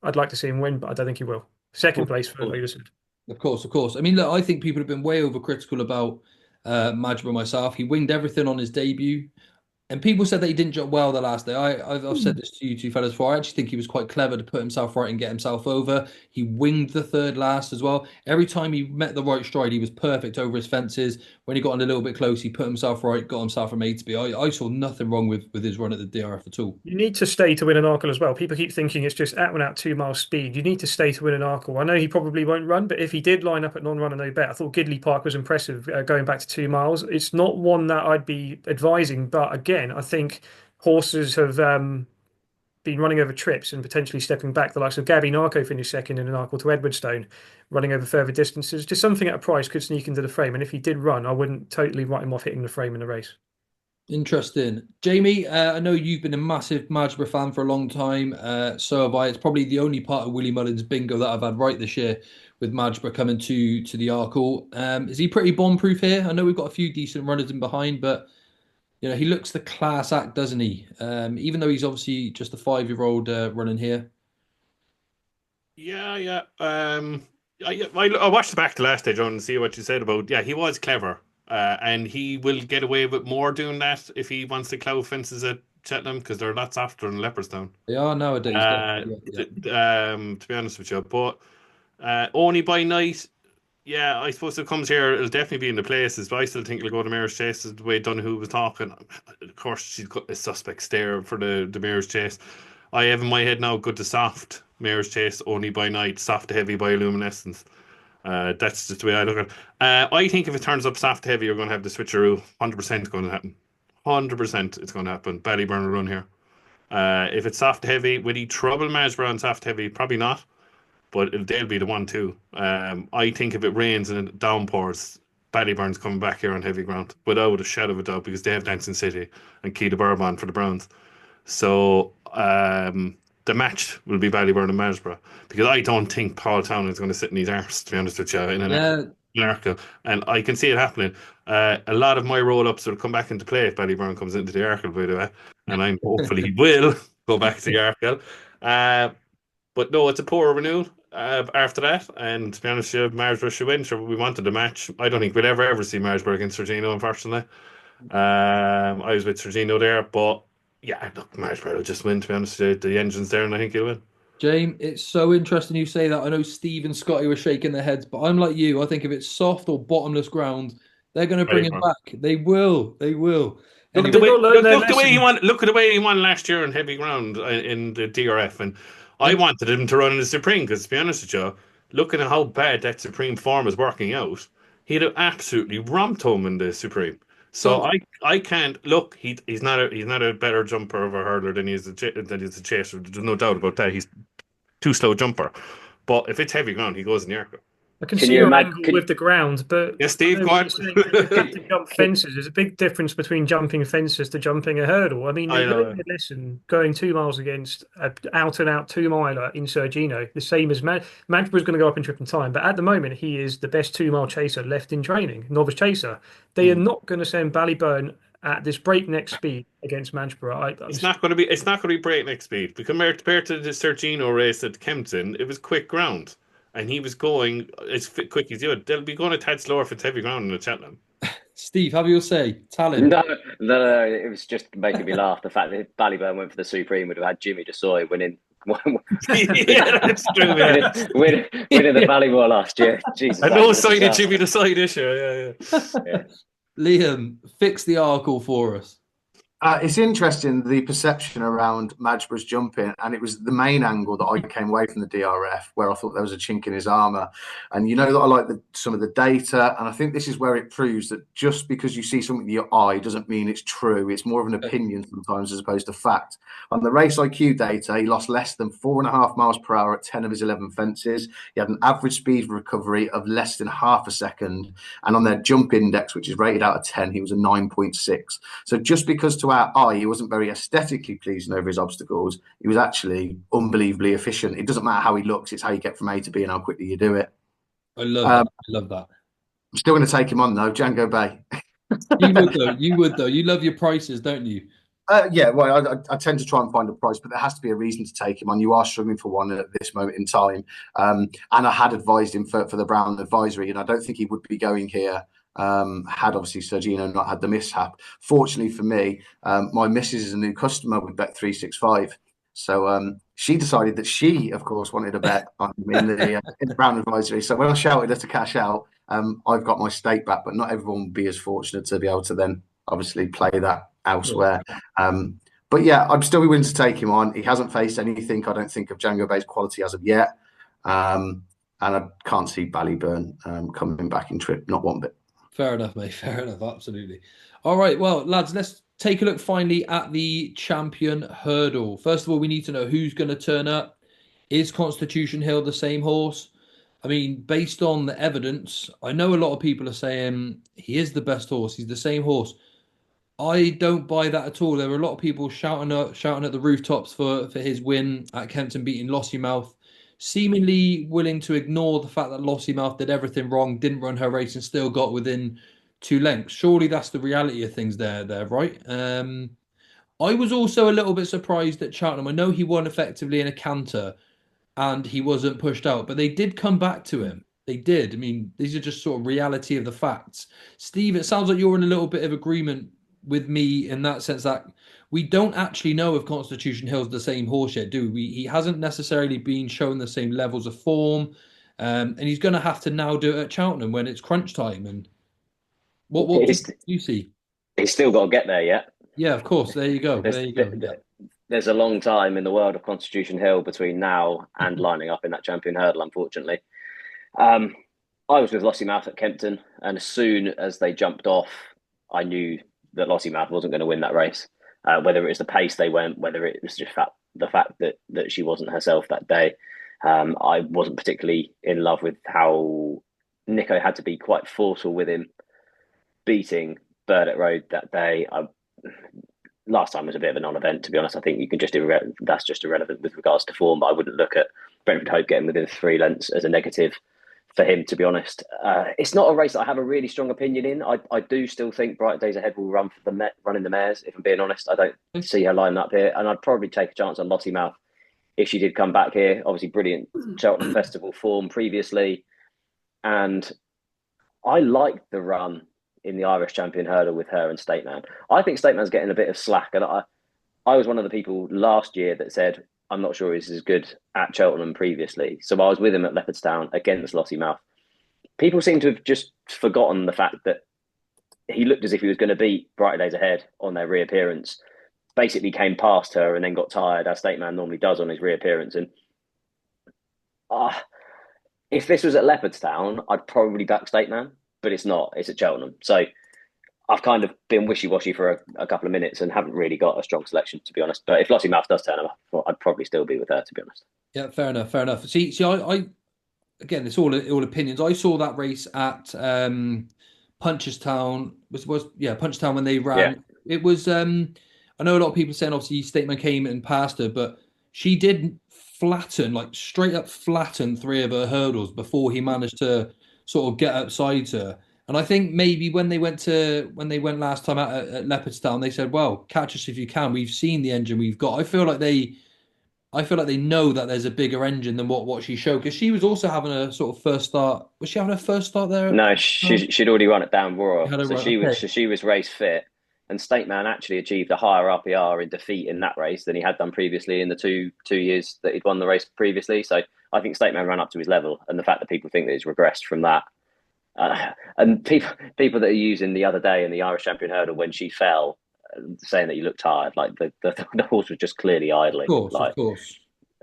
S4: I'd like to see him win, but I don't think he will. Second place for Lodersud.
S1: Of course, of course. I mean, look, I think people have been way overcritical about Majborough myself. He winged everything on his debut. And people said that he didn't jump well the last day. I've said this to you two fellas before. I actually think he was quite clever to put himself right and get himself over. He winged the third last as well. Every time he met the right stride, he was perfect over his fences. When he got on a little bit close, he put himself right, got himself from A to B. I saw nothing wrong with his run at the DRF at all.
S4: You need to stay to win an Arkle as well. People keep thinking it's just out and out 2 mile speed. You need to stay to win an Arkle. I know he probably won't run, but if he did line up at non-run and no bet, I thought Gidley Park was impressive going back to 2 miles. It's not one that I'd be advising, but again, I think horses have been running over trips and potentially stepping back. The likes of Gabby Narco finished second in an Arkle to Edwardstone, running over further distances. Just something at a price could sneak into the frame. And if he did run, I wouldn't totally write him off hitting the frame in the race.
S1: Interesting. Jamie, I know you've been a massive Majborough fan for a long time. So have I. It's probably the only part of Willie Mullins' bingo that I've had right this year with Majborough coming to the Arkle. Is he pretty bomb-proof here? I know we've got a few decent runners in behind, but he looks the class act, doesn't he? Even though he's obviously just a 5-year-old running here.
S5: Yeah, yeah. I watched the back the last day, John, and see what you said about. Yeah, he was clever. And he will get away with more doing that if he wants to cloud fences at Cheltenham, because they're lots softer than Leopardstown.
S1: They are nowadays.
S5: To be honest with you, but only by night. Yeah, I suppose it comes here. It'll definitely be in the places, but I still think it'll go to Mayor's Chase. The way Donoghue was talking, of course, she's got a suspect stare for the Mayor's Chase. I have in my head now good to soft Mayor's Chase only by night, soft to heavy by luminescence. That's just the way I look at it. I think if it turns up soft heavy, you're going to have the switcheroo. 100% going to happen. 100% it's going to happen. Ballyburn will run here. If it's soft heavy, will he trouble Majborough on soft heavy? Probably not. But they'll be the one too. I think if it rains and it downpours, Ballyburn's coming back here on heavy ground without a shadow of a doubt, because they have Dancing City and Key to Bourbon for the Browns. So the match will be Ballyburn and Majborough, because I don't think Paul Town is going to sit in his arse, to be honest with you, in an Arkle. And I can see it happening. A lot of my roll-ups will come back into play if Ballyburn comes into the Arkle, by the way. And I'm hopefully he will go back to the Arkle. But no, it's a poor renewal after that. And to be honest with you, Majborough should win. Sure, we wanted the match. I don't think we'll ever see Majborough against Sergino, unfortunately. I was with Sergino there, but yeah, look, Majborough will just win, to be honest with you. The engine's there, and I think he'll win.
S1: James, it's so interesting you say that. I know Steve and Scotty were shaking their heads, but I'm like you. I think if it's soft or bottomless ground, they're going to bring it back. They will. They will.
S5: Look at the way he won last year on heavy ground in the DRF, and I wanted him to run in the Supreme, because, to be honest with you, looking at how bad that Supreme form is working out, he'd have absolutely romped home in the Supreme. So I can't look. He's not a better jumper of a hurdler than he's a chaser. There's no doubt about that. He's too slow jumper. But if it's heavy ground, he goes in the Arkle.
S4: I can see your angle with the ground, but
S5: yes, Steve, go on.
S4: To jump fences, there's a big difference between jumping fences to jumping a hurdle. I mean, a lesson going 2 miles against an out-and-out 2-miler in Sergino, the same as Majborough's going to go up in trip and time, but at the moment he is the best 2-mile chaser left in training, novice chaser. They are not going to send Ballyburn at this breakneck speed against Majborough.
S5: It's not going to be breakneck speed, because compared to the Sergino race at Kempton, it was quick ground. And he was going as quick as you would. They'll be going a tad slower if it's heavy ground in the Cheltenham.
S1: Steve, have your say. Talent.
S2: No. It was just making me laugh. The fact that Ballyburn went for the Supreme would have had Jimmy DeSoy winning.
S5: Yeah, that's true.
S2: winning the Ballymore last year. Jesus,
S5: and no sign of Jimmy DeSoy this year. Yeah.
S1: Liam, fix the Arkle for us.
S3: It's interesting, the perception around Majborough's jumping, and it was the main angle that I came away from the DRF, where I thought there was a chink in his armour. And you know that I like some of the data, and I think this is where it proves that just because you see something with your eye doesn't mean it's true. It's more of an opinion sometimes as opposed to fact. On the race IQ data, he lost less than 4.5 miles per hour at 10 of his 11 fences. He had an average speed of recovery of less than half a second. And on their jump index, which is rated out of 10, he was a 9.6. So just because to our eye, he wasn't very aesthetically pleasing over his obstacles, he was actually unbelievably efficient. It doesn't matter how he looks, it's how you get from A to B and how quickly you do it.
S1: I love that.
S3: I'm still going to take him on though, Django Bay.
S1: You would though. You love your prices, don't you?
S3: Well, I tend to try and find a price, but there has to be a reason to take him on. You are struggling for one at this moment in time. And I had advised him for the Brown advisory, and I don't think he would be going here had obviously Sergino not had the mishap. Fortunately for me, my missus is a new customer with Bet365. So she decided that she, of course, wanted a bet on him in the Brown advisory. So when I shouted her to cash out, I've got my stake back, but not everyone will be as fortunate to be able to then obviously play that elsewhere. But yeah, I'd still be willing to take him on. He hasn't faced anything, I don't think, of Django Bay's quality as of yet. And I can't see Ballyburn coming back in trip, not one bit.
S1: Fair enough, mate. Fair enough. Absolutely. All right. Well, lads, let's take a look finally at the champion hurdle. First of all, we need to know who's going to turn up. Is Constitution Hill the same horse? I mean, based on the evidence, I know a lot of people are saying he is the best horse. He's the same horse. I don't buy that at all. There were a lot of people shouting at the rooftops for his win at Kempton, beating Lossiemouth, seemingly willing to ignore the fact that Lossiemouth did everything wrong, didn't run her race, and still got within 2 lengths. Surely that's the reality of things there, right? I was also a little bit surprised at Cheltenham. I know he won effectively in a canter and he wasn't pushed out, but they did come back to him. They did. I mean, these are just sort of reality of the facts. Steve, it sounds like you're in a little bit of agreement with me in that sense that we don't actually know if Constitution Hill's the same horse yet, do we? He hasn't necessarily been shown the same levels of form, and he's going to have to now do it at Cheltenham when it's crunch time. And what do you see?
S2: He's still got to get there yet.
S1: Yeah, of course. There you go. Yeah.
S2: There's a long time in the world of Constitution Hill between now and lining up in that champion hurdle, unfortunately. I was with Lossiemouth at Kempton, and as soon as they jumped off, I knew that Lossiemouth wasn't going to win that race. Whether it was the pace they went, whether it was just the fact that she wasn't herself that day. I wasn't particularly in love with how Nico had to be quite forceful with him, beating Burdett Road that day. Last time was a bit of a non-event, to be honest. I think you can just that's just irrelevant with regards to form. But I wouldn't look at Brentford Hope getting within 3 lengths as a negative for him, to be honest. It's not a race that I have a really strong opinion in. I do still think Bright Days Ahead will run for running the mares, if I'm being honest. I don't see her lining up here, and I'd probably take a chance on Lossiemouth if she did come back here. Obviously, brilliant Cheltenham Festival form previously, and I liked the run in the Irish Champion Hurdle with her and Stateman. I think Stateman's getting a bit of slack, and I was one of the people last year that said I'm not sure he's as good at Cheltenham previously. So I was with him at Leopardstown against Lossiemouth. People seem to have just forgotten the fact that he looked as if he was going to beat Brighter Days Ahead on their reappearance. Basically came past her and then got tired, as Stateman normally does on his reappearance. And if this was at Leopardstown, I'd probably back Stateman, but it's not. It's at Cheltenham. So I've kind of been wishy-washy for a couple of minutes and haven't really got a strong selection, to be honest. But if Lossiemouth does turn up, I'd probably still be with her, to be honest.
S1: Yeah, fair enough. See, I again, it's all opinions. I saw that race at Punchestown. Punchestown when they ran. Yeah. It was. I know a lot of people saying obviously Stateman came and passed her, but she did straight up flatten 3 of her hurdles before he managed to sort of get upside her. And I think maybe when they went last time out at Leopardstown, they said, "Well, catch us if you can. We've seen the engine we've got." I feel like they know that there's a bigger engine than what she showed, because she was also having a sort of first start. Was she having a first start there?
S2: No, she'd already run at Down Royal, so she was race fit. And Stateman actually achieved a higher RPR in defeat in that race than he had done previously in the two years that he'd won the race previously. So I think Stateman ran up to his level, and the fact that people think that he's regressed from that. And people that are using the other day in the Irish Champion Hurdle when she fell, saying that you look tired, like the horse was just clearly idling.
S1: Of course.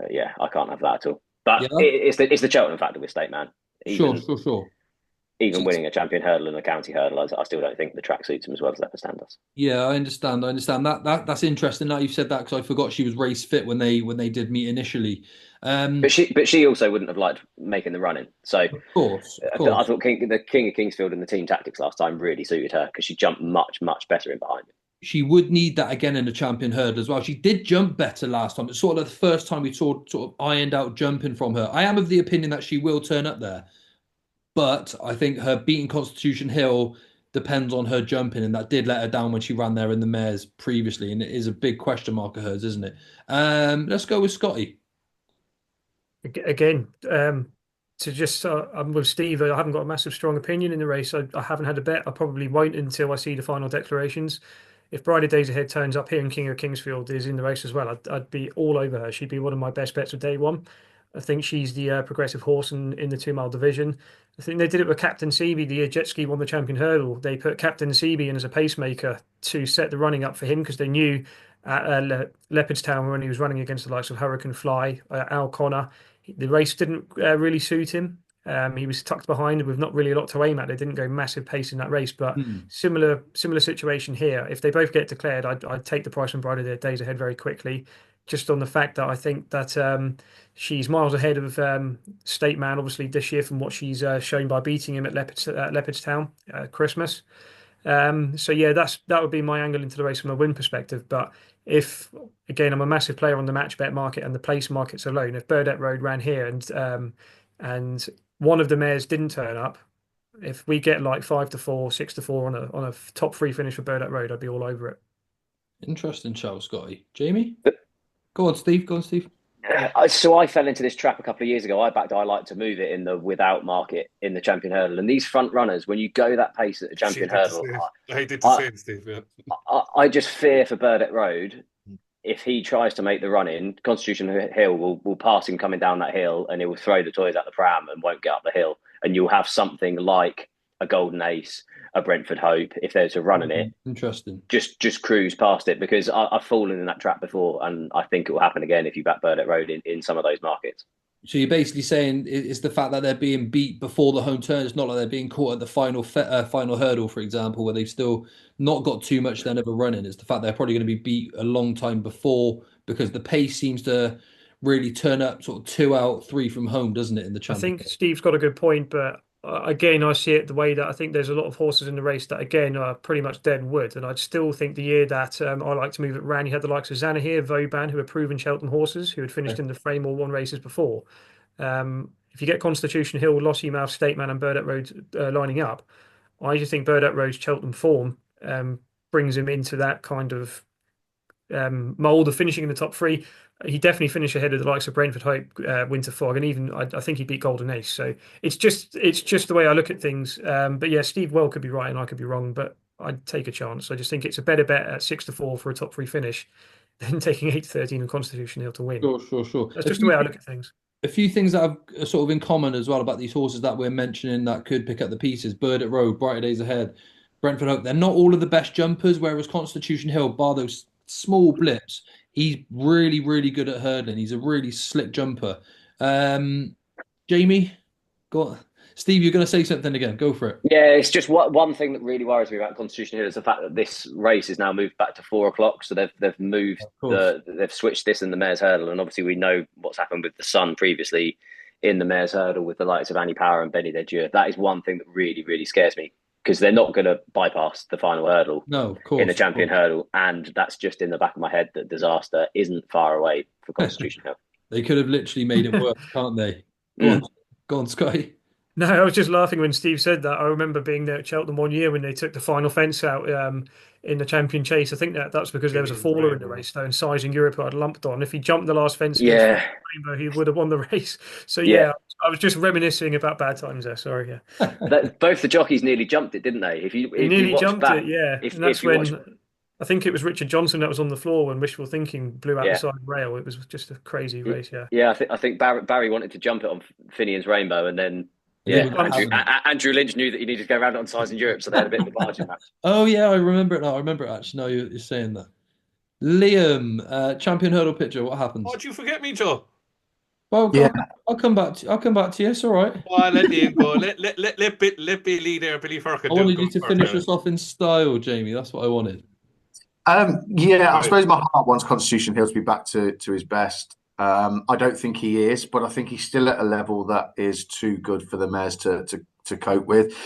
S2: Yeah, I can't have that at all. But it's the Cheltenham factor with Stateman.
S1: Sure.
S2: Even winning a champion hurdle and a county hurdle, I still don't think the track suits him as well as Leopardstown does.
S1: Yeah, I understand. That's interesting that you've said that, because I forgot she was race fit when they did meet initially.
S2: But she also wouldn't have liked making the running. So
S1: of course.
S2: I thought the King of Kingsfield and the team tactics last time really suited her, because she jumped much better in behind him.
S1: She would need that again in the champion hurdle as well. She did jump better last time. It's sort of the first time we saw sort of ironed out jumping from her. I am of the opinion that she will turn up there. But I think her beating Constitution Hill, depends on her jumping, and that did let her down when she ran there in the mares previously, and it is a big question mark of hers, isn't it? Let's go with Scotty.
S4: Again, to just I'm with Steve. I haven't got a massive strong opinion in the race. I haven't had a bet. I probably won't until I see the final declarations. If Brighter Days Ahead turns up here and King of Kingsfield is in the race as well, I'd be all over her. She'd be one of my best bets of day one. I think she's the progressive horse in the 2 mile division. I think they did it with Captain Seaby the year Jet Ski won the champion hurdle. They put Captain Seaby in as a pacemaker to set the running up for him because they knew at Leopardstown when he was running against the likes of Hurricane Fly, Al Connor, the race didn't really suit him. He was tucked behind with not really a lot to aim at. They didn't go massive pace in that race, but similar situation here. If they both get declared, I'd take the price from Brighter Days Ahead very quickly, just on the fact that I think that she's miles ahead of State Man, obviously this year from what she's shown by beating him at Leopardstown Christmas. So yeah, that would be my angle into the race from a win perspective. But if again, I'm a massive player on the match bet market and the place markets alone. If Burdett Road ran here and one of the mares didn't turn up, if we get like 5-4, 6-4 on a top 3 finish for Burdett Road, I'd be all over it.
S1: Interesting show, Scotty. Jamie, go on, Steve. Go on, Steve.
S2: So I fell into this trap a couple of years ago. I like to move it in the without market in the champion hurdle. And these front runners, when you go that pace at the champion hurdle,
S5: I did the same, Steve. Yeah.
S2: I just fear for Burdett Road. If he tries to make the run in, Constitution Hill will pass him coming down that hill, and he will throw the toys at the pram and won't get up the hill. And you'll have something like a Golden Ace, a Brentford Hope, if there's a run in it.
S1: Interesting.
S2: Just cruise past it, because I've fallen in that trap before, and I think it will happen again if you back Burdett Road in some of those markets.
S1: So you're basically saying it's the fact that they're being beat before the home turn. It's not like they're being caught at the final hurdle, for example, where they've still not got too much then of a run in. It's the fact they're probably going to be beat a long time before, because the pace seems to really turn up sort of 2 out, 3 from home, doesn't it, in the championship?
S4: I think Steve's got a good point, but again, I see it the way that I think there's a lot of horses in the race that, again, are pretty much dead wood. And I'd still think the year that I like to move it ran, you had the likes of Zanahiyr, Vauban, who are proven Cheltenham horses, who had finished in the frame or won races before. If you get Constitution Hill, Lossiemouth, State Man and Burdett Road lining up, I just think Burdett Road's Cheltenham form brings him into that kind of mould of finishing in the top 3. He definitely finished ahead of the likes of Brentford Hope, Winter Fog, and even I think he beat Golden Ace. So it's just the way I look at things. But yeah, Steve well could be right and I could be wrong, but I'd take a chance. I just think it's a better bet at 6-4 for a top 3 finish than taking 8-13 and Constitution Hill to win.
S1: Sure.
S4: That's just the way I look at things.
S1: A few things that have sort of in common as well about these horses that we're mentioning that could pick up the pieces: Burdett Road, Brighter Days Ahead, Brentford Hope. They're not all of the best jumpers, whereas Constitution Hill, bar those small blips, he's really, really good at hurdling. He's a really slick jumper. Jamie, go on. Steve, you're going to say something again. Go for it.
S2: Yeah, it's just one thing that really worries me about Constitution Hill is the fact that this race is now moved back to 4 o'clock. So they've moved they've switched this in the Mares Hurdle, and obviously we know what's happened with the Sun previously in the Mares Hurdle with the likes of Annie Power and Benny Dedieu. That is one thing that really, really scares me, because they're not going to bypass the final hurdle in the champion hurdle, and that's just in the back of my head that disaster isn't far away for Constitution Hill.
S1: They could have literally made it work, can't they? Go on, Scotty.
S4: No, I was just laughing when Steve said that. I remember being there at Cheltenham one year when they took the final fence out in the champion chase. I think that's because there was a faller in the race, though, and Sizing Europe who I'd lumped on. If he jumped the last fence, Rainbow, he would have won the race. So yeah, I was just reminiscing about bad times there. Sorry, yeah.
S2: Both the jockeys nearly jumped it, didn't they? If you
S4: nearly jumped
S2: back,
S4: it, yeah. And that's when I think it was Richard Johnson that was on the floor when Wishful Thinking blew out the side rail. It was just a crazy race, yeah.
S2: Yeah, I think Barry wanted to jump it on Finian's Rainbow, and then Andrew Lynch knew that he needed to go around it on Size in Europe, so they had a bit of a margin match.
S1: Oh yeah, I remember it now. I remember it actually. Now you're saying that. Liam, champion hurdle picture. What happens?
S5: Oh, did you forget me, Joe?
S1: Well, I'll come back to you. It's all right.
S5: Oh, let Liam go. Let Billy there, Billy Firkin.
S1: I wanted you to finish us off in style, Jamie. That's what I wanted.
S3: I suppose my heart wants Constitution Hill to be back to his best. I don't think he is, but I think he's still at a level that is too good for the mares to cope with.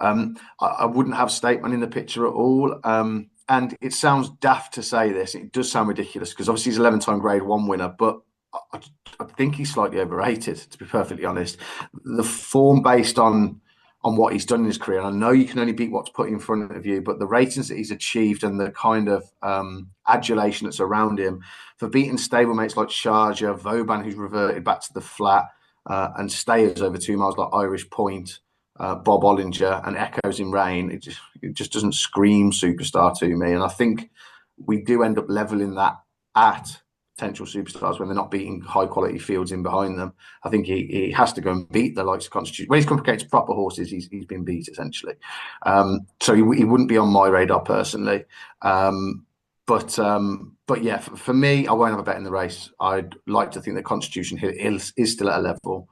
S3: I wouldn't have Stateman in the picture at all. And it sounds daft to say this. It does sound ridiculous because obviously he's 11-time Grade 1 winner, but I think he's slightly overrated, to be perfectly honest. The form based on on what he's done in his career. And I know you can only beat what's put in front of you, but the ratings that he's achieved and the kind of adulation that's around him for beating stablemates like Sharjah, Vauban, who's reverted back to the flat, and stayers over 2 miles like Irish Point, Bob Ollinger, and Echoes in Rain, it just doesn't scream superstar to me. And I think we do end up leveling that at potential superstars when they're not beating high quality fields in behind them. I think he has to go and beat the likes of Constitution. When he's come against proper horses, he's been beat essentially. So he wouldn't be on my radar personally. But yeah, for me, I won't have a bet in the race. I'd like to think that Constitution is still at a level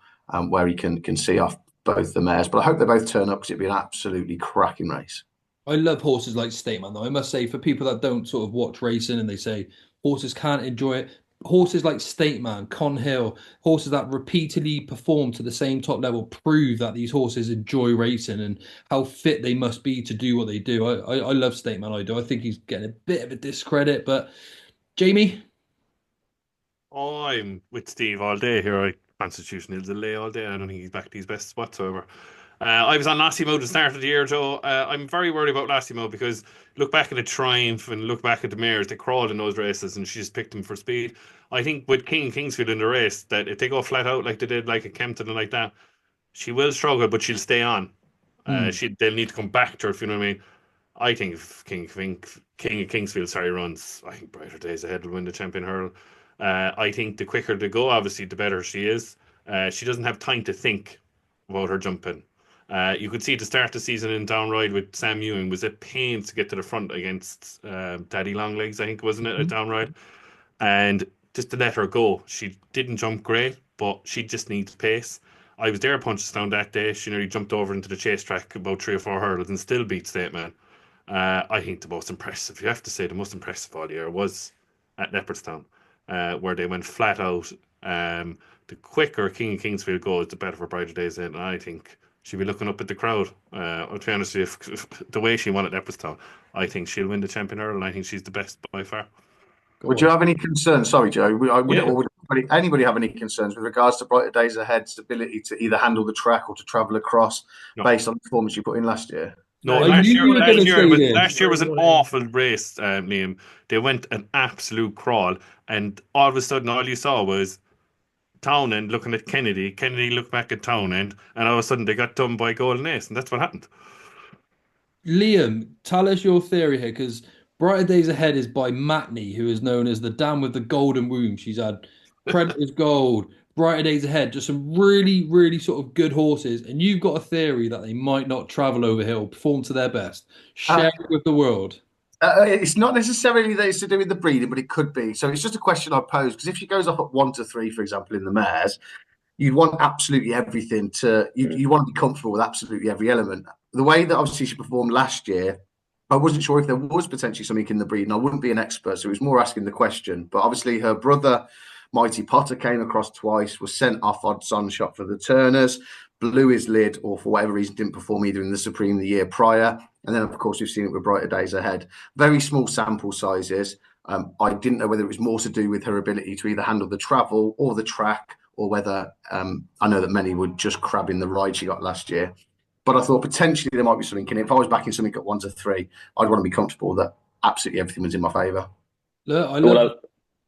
S3: where he can see off both the mares. But I hope they both turn up because it'd be an absolutely cracking race.
S1: I love horses like State Man, though. I must say, for people that don't sort of watch racing and they say horses can't enjoy it, horses like State Man, Con Hill, horses that repeatedly perform to the same top level prove that these horses enjoy racing and how fit they must be to do what they do. I love State Man, I do. I think he's getting a bit of a discredit, but Jamie?
S5: I'm with Steve all day here. Constitution is a lay all day. I don't think he's back to his best whatsoever. I was on Lassimo at the start of the year, Joe. I'm very worried about Lassimo because look back at the Triumph and look back at the mares. They crawled in those races and she just picked them for speed. I think with King Kingsfield in the race, that if they go flat out like they did like at Kempton and like that, she will struggle, but she'll stay on. They'll need to come back to her, if you know what I mean. I think if King of Kingsfield runs, I think Brighter Days Ahead will win the Champion Hurl. I think the quicker they go, obviously, the better she is. She doesn't have time to think about her jumping. You could see at the start of the season in Downride with Sam Ewing was a pain to get to the front against Daddy Longlegs, I think, wasn't it, at Downride? And just to let her go. She didn't jump great, but she just needs pace. I was there punches down that day. She nearly jumped over into the chase track about 3 or 4 hurdles and still beat State Man. I think the most impressive, you have to say, the most impressive all year was at Leopardstown, where they went flat out. The quicker King of Kingsfield goes, the better for Brighter Days Ahead. And I think she'll be looking up at the crowd. To be honest with you, if the way she won at Epsom, I think she'll win the Champion Hurl, and I think she's the best by far.
S3: Would you have any concerns? Sorry, Joe. Would anybody have any concerns with regards to Brighter Days Ahead's ability to either handle the track or to travel across based on the performance you put in last year?
S5: No, last year was an awful race, Liam. They went an absolute crawl, and all of a sudden, all you saw was Townend looking at Kennedy. Kennedy looked back at Townend, and all of a sudden, they got done by Golden Ace, and that's what happened.
S1: Liam, tell us your theory here, because Brighter Days Ahead is by Matney, who is known as the dam with the golden womb. She's had Predator's Gold, Brighter Days Ahead, just some really, really sort of good horses. And you've got a theory that they might not travel over hill, perform to their best. Share it with the world.
S3: It's not necessarily that it's to do with the breeding, but it could be. So it's just a question I pose, because if she goes up at 1 to 3, for example, in the mares, you'd want absolutely everything you want to be comfortable with absolutely every element. The way that obviously she performed last year, I wasn't sure if there was potentially something in the breeding. I wouldn't be an expert, so it was more asking the question. But obviously her brother, Mighty Potter, came across twice, was sent off odds on shot for the Turners, blew his lid, or for whatever reason didn't perform either in the Supreme the year prior. And then, of course, we've seen it with Brighter Days Ahead. Very small sample sizes. I didn't know whether it was more to do with her ability to either handle the travel or the track, or whether I know that many would just crab in the ride she got last year. But I thought potentially there might be something in it. If I was backing something at 1 to 3, I'd want to be comfortable that absolutely everything was in my favour.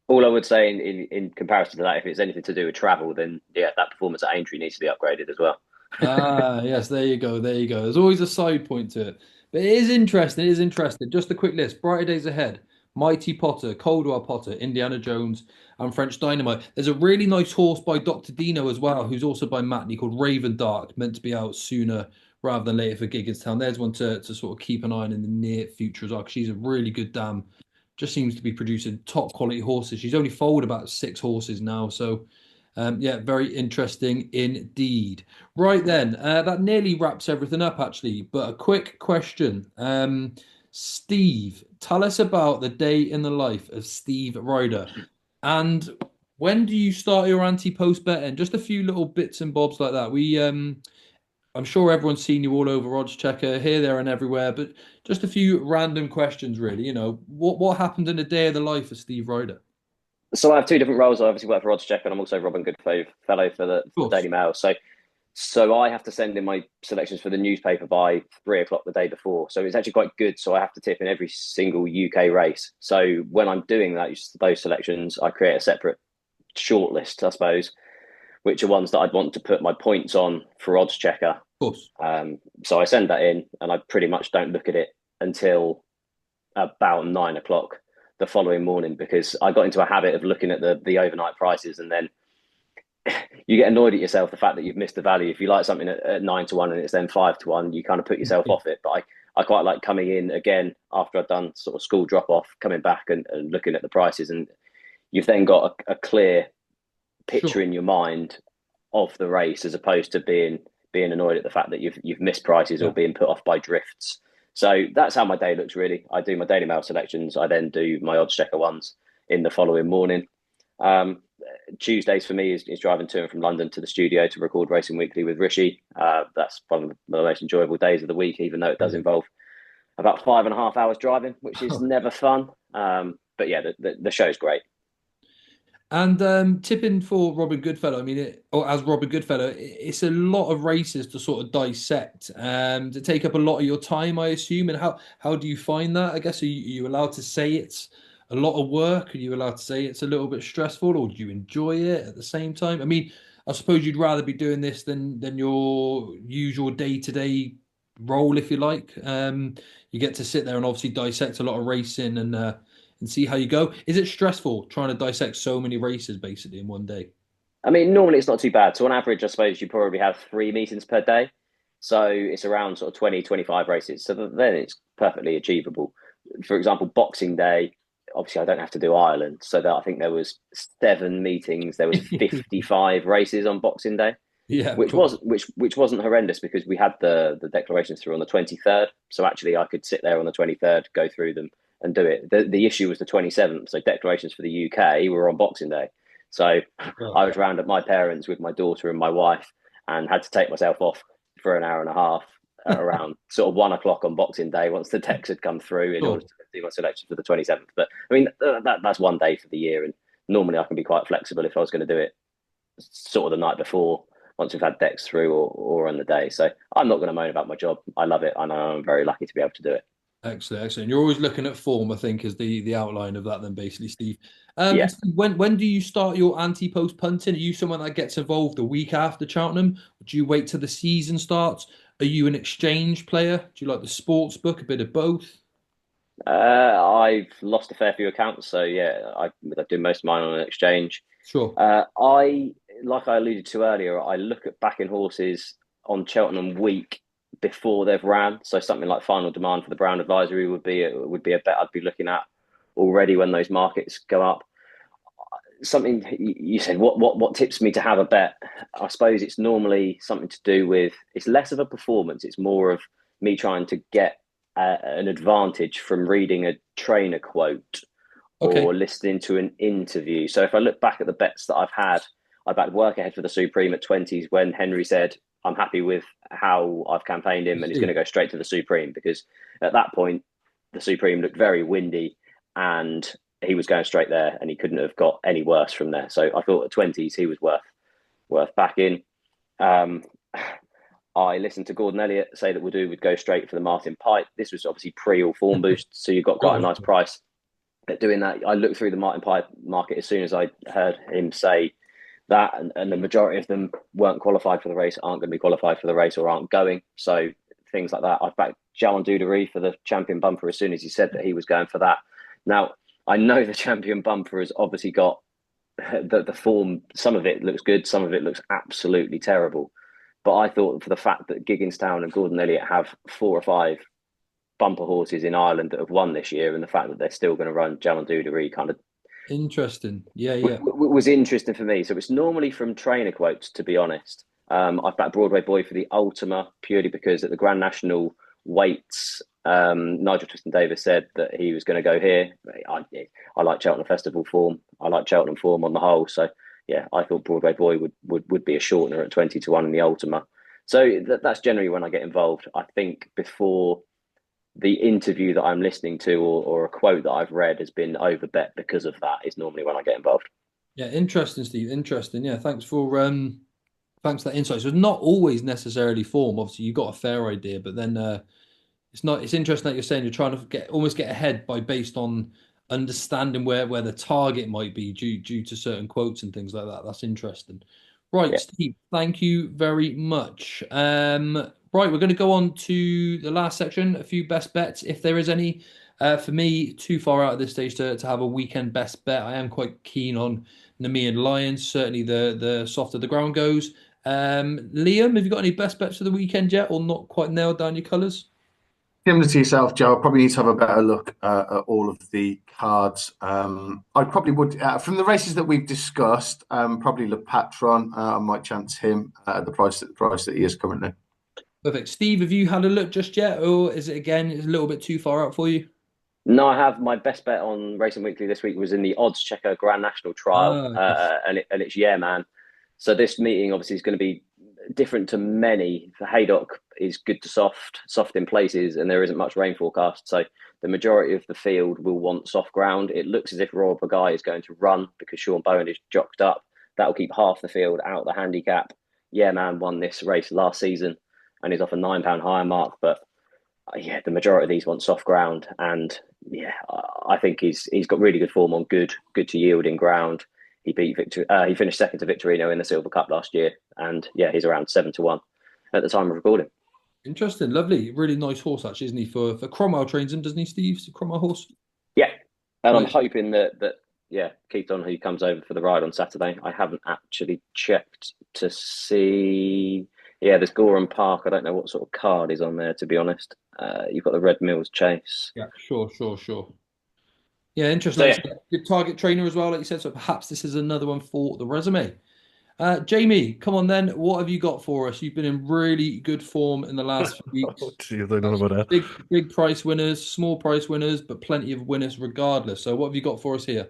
S2: All I would say in comparison to that, if it's anything to do with travel, then yeah, that performance at Aintree needs to be upgraded as well.
S1: Yes, there you go. There's always a side point to it. But it is interesting. Just a quick list. Brighter Days Ahead, Mighty Potter, Coldwell Potter, Indiana Jones, and French Dynamite. There's a really nice horse by Dr. Dino as well, who's also by Matney, called Raven Dark, meant to be out sooner rather than later for Gigginstown. There's one to sort of keep an eye on in the near future as well, because she's a really good dam. Just seems to be producing top quality horses. She's only foaled about 6 horses now. So, very interesting indeed. Right then, that nearly wraps everything up, actually. But a quick question. Steve, tell us about the day in the life of Steve Ryder. And when do you start your Ante-Post betting? Just a few little bits and bobs like that. I'm sure everyone's seen you all over Oddschecker, here, there, and everywhere. But just a few random questions, really. You know, what happened in a day of the life of Steve Ryder?
S2: So I have 2 different roles. I obviously work for Oddschecker, and I'm also Robin Goodfellow for the Daily Mail. So So I have to send in my selections for the newspaper by 3 o'clock the day before. So it's actually quite good. So I have to tip in every single UK race. So when I'm doing those selections, I create a separate shortlist, I suppose, which are ones that I'd want to put my points on for Oddschecker.
S1: Of course.
S2: So I send that in, and I pretty much don't look at it until about 9 o'clock the following morning, because I got into a habit of looking at the overnight prices, and then you get annoyed at yourself, the fact that you've missed the value. If you like something at 9-1 and it's then 5-1, you kind of put yourself off it. But I quite like coming in again after I've done sort of school drop off, coming back and looking at the prices, and you've then got a clear picture in your mind of the race, as opposed to being annoyed at the fact that you've missed prices or being put off by drifts. So that's how my day looks, really. I do my Daily Mail selections. I then do my Oddschecker ones in the following morning. Tuesdays for me is driving to and from London to the studio to record Racing Weekly with Rishi. That's one of the most enjoyable days of the week, even though it does involve about 5.5 hours driving, which is never fun. But yeah, the show's great.
S1: And tipping for Robin Goodfellow, I mean, as Robin Goodfellow, it's a lot of races to sort of dissect, to take up a lot of your time, I assume. And how do you find that? I guess, are you allowed to say it's a lot of work? Are you allowed to say it's a little bit stressful, or do you enjoy it at the same time? I mean, I suppose you'd rather be doing this than your usual day-to-day role, if you like. You get to sit there and obviously dissect a lot of racing and see how you go. Is it stressful trying to dissect so many races basically in one day?
S2: I mean, normally it's not too bad. So on average, I suppose you probably have 3 meetings per day. So it's around sort of 20, 25 races. So then it's perfectly achievable. For example, Boxing Day, obviously I don't have to do Ireland. So that I think there was 7 meetings. There was 55 races on Boxing Day.
S1: Yeah,
S2: which wasn't horrendous, because we had the declarations through on the 23rd. So actually I could sit there on the 23rd, go through them and do it. The issue was the 27th. So declarations for the UK were on Boxing Day. So I was round at my parents with my daughter and my wife, and had to take myself off for an hour and a half around sort of 1 o'clock on Boxing Day, once the text had come through, in order to do my selection for the 27th. But I mean, that's one day for the year. And normally I can be quite flexible if I was going to do it sort of the night before, once we've had decks through, or on the day. So I'm not going to moan about my job. I love it. And I'm very lucky to be able to do it.
S1: Excellent, excellent. You're always looking at form, I think, is the outline of that then, basically, Steve.
S2: Yeah.
S1: When do you start your Ante-Post punting? Are you someone that gets involved a week after Cheltenham? Do you wait till the season starts? Are you an exchange player? Do you like the sports book, a bit of both?
S2: I've lost a fair few accounts, so yeah, I do most of mine on an exchange.
S1: Sure.
S2: Like I alluded to earlier, I look at backing horses on Cheltenham week before they've ran. So something like Final Demand for the Brown Advisory would be a bet I'd be looking at already when those markets go up. Something you said, what tips me to have a bet? I suppose it's normally something to do with, it's less of a performance, it's more of me trying to get an advantage from reading a trainer quote or listening to an interview. So if I look back at the bets that I've had, I backed Work Ahead for the Supreme at 20s when Henry said, I'm happy with how I've campaigned him, and he's going to go straight to the Supreme, because at that point the Supreme looked very windy and he was going straight there, and he couldn't have got any worse from there. So I thought at 20s he was worth backing. I listened to Gordon Elliott say that would go straight for the Martin Pipe. This was obviously pre all form boost, so you got quite a nice price at doing that. I looked through the Martin Pipe market as soon as I heard him say that, and the majority of them weren't qualified for the race, aren't going to be qualified for the race, or aren't going. So things like that. I've backed Jaime Wrenn for the Champion Bumper as soon as he said that he was going for that. Now, I know the Champion Bumper has obviously got the form. Some of it looks good, some of it looks absolutely terrible. But I thought, for the fact that Gigginstown and Gordon Elliott have 4 or 5 bumper horses in Ireland that have won this year, and the fact that they're still going to run Jaime Wrenn kind of
S1: interesting. Yeah.
S2: Was interesting for me. So it's normally from trainer quotes, to be honest. I've backed Broadway Boy for the Ultima purely because at the Grand National weights, Nigel Twiston-Davis said that he was going to go here. I like Cheltenham Festival form. I like Cheltenham form on the whole. So yeah, I thought Broadway Boy would be a shortener at 20-1 in the Ultima. So that's generally when I get involved. I think before the interview that I'm listening to or a quote that I've read has been overbet because of that, is normally when I get involved.
S1: Yeah, interesting, Steve. Interesting. Yeah, thanks for Thanks for that insight. So it's not always necessarily form. Obviously, you got a fair idea, but then it's not. It's interesting that you're saying you're trying to almost get ahead by based on understanding where the target might be due to certain quotes and things like that. That's interesting. Right,
S2: Yeah.
S1: Steve, thank you very much. Right, we're going to go on to the last section, a few best bets, if there is any. For me, too far out at this stage to have a weekend best bet. I am quite keen on Nemean Lions. Certainly, the softer the ground goes. Liam, have you got any best bets for the weekend yet, or not quite nailed down your colours?
S3: Similar to yourself, Joe, I probably need to have a better look at all of the cards. I probably would, from the races that we've discussed, probably Le Patron. I might chance him at the price that he is currently.
S1: Perfect. Steve, have you had a look just yet, or is it again it's a little bit too far out for you?
S2: No, I have. My best bet on Racing Weekly this week was in the Oddschecker Grand National Trial,
S1: Yes.
S2: and it's Yeah Man. So this meeting obviously is going to be different to many. The Haydock is good to soft in places, and there isn't much rain forecast. So the majority of the field will want soft ground. It looks as if Royal Bagai is going to run because Sean Bowen is jocked up. That will keep half the field out the handicap. Yeah Man won this race last season and is off a £9 higher mark, but yeah, the majority of these want soft ground, and yeah, I think he's got really good form on good to yielding ground. He beat Victor. He finished second to Victorino in the Silver Cup last year, and yeah, he's around 7-1 at the time of recording.
S1: Interesting, lovely, really nice horse actually, isn't he? For Cromwell trains him, doesn't he, Steve? Cromwell horse.
S2: Yeah, and I'm
S1: Right.
S2: hoping that yeah, Keith Donahue comes over for the ride on Saturday. I haven't actually checked to see. Yeah, there's Gorham Park. I don't know what sort of card is on there, to be honest. You've got the Red Mills Chase.
S1: Yeah, sure. Yeah, interesting.
S2: So
S1: Like
S2: yeah,
S1: you said, good target trainer as well, like you said. So perhaps this is another one for the resume. Jamie, come on then. What have you got for us? You've been in really good form in the last few
S5: Oh,
S1: weeks.
S5: jeez, I don't know about that.
S1: Big price winners, small price winners, but plenty of winners regardless. So what have you got for us here?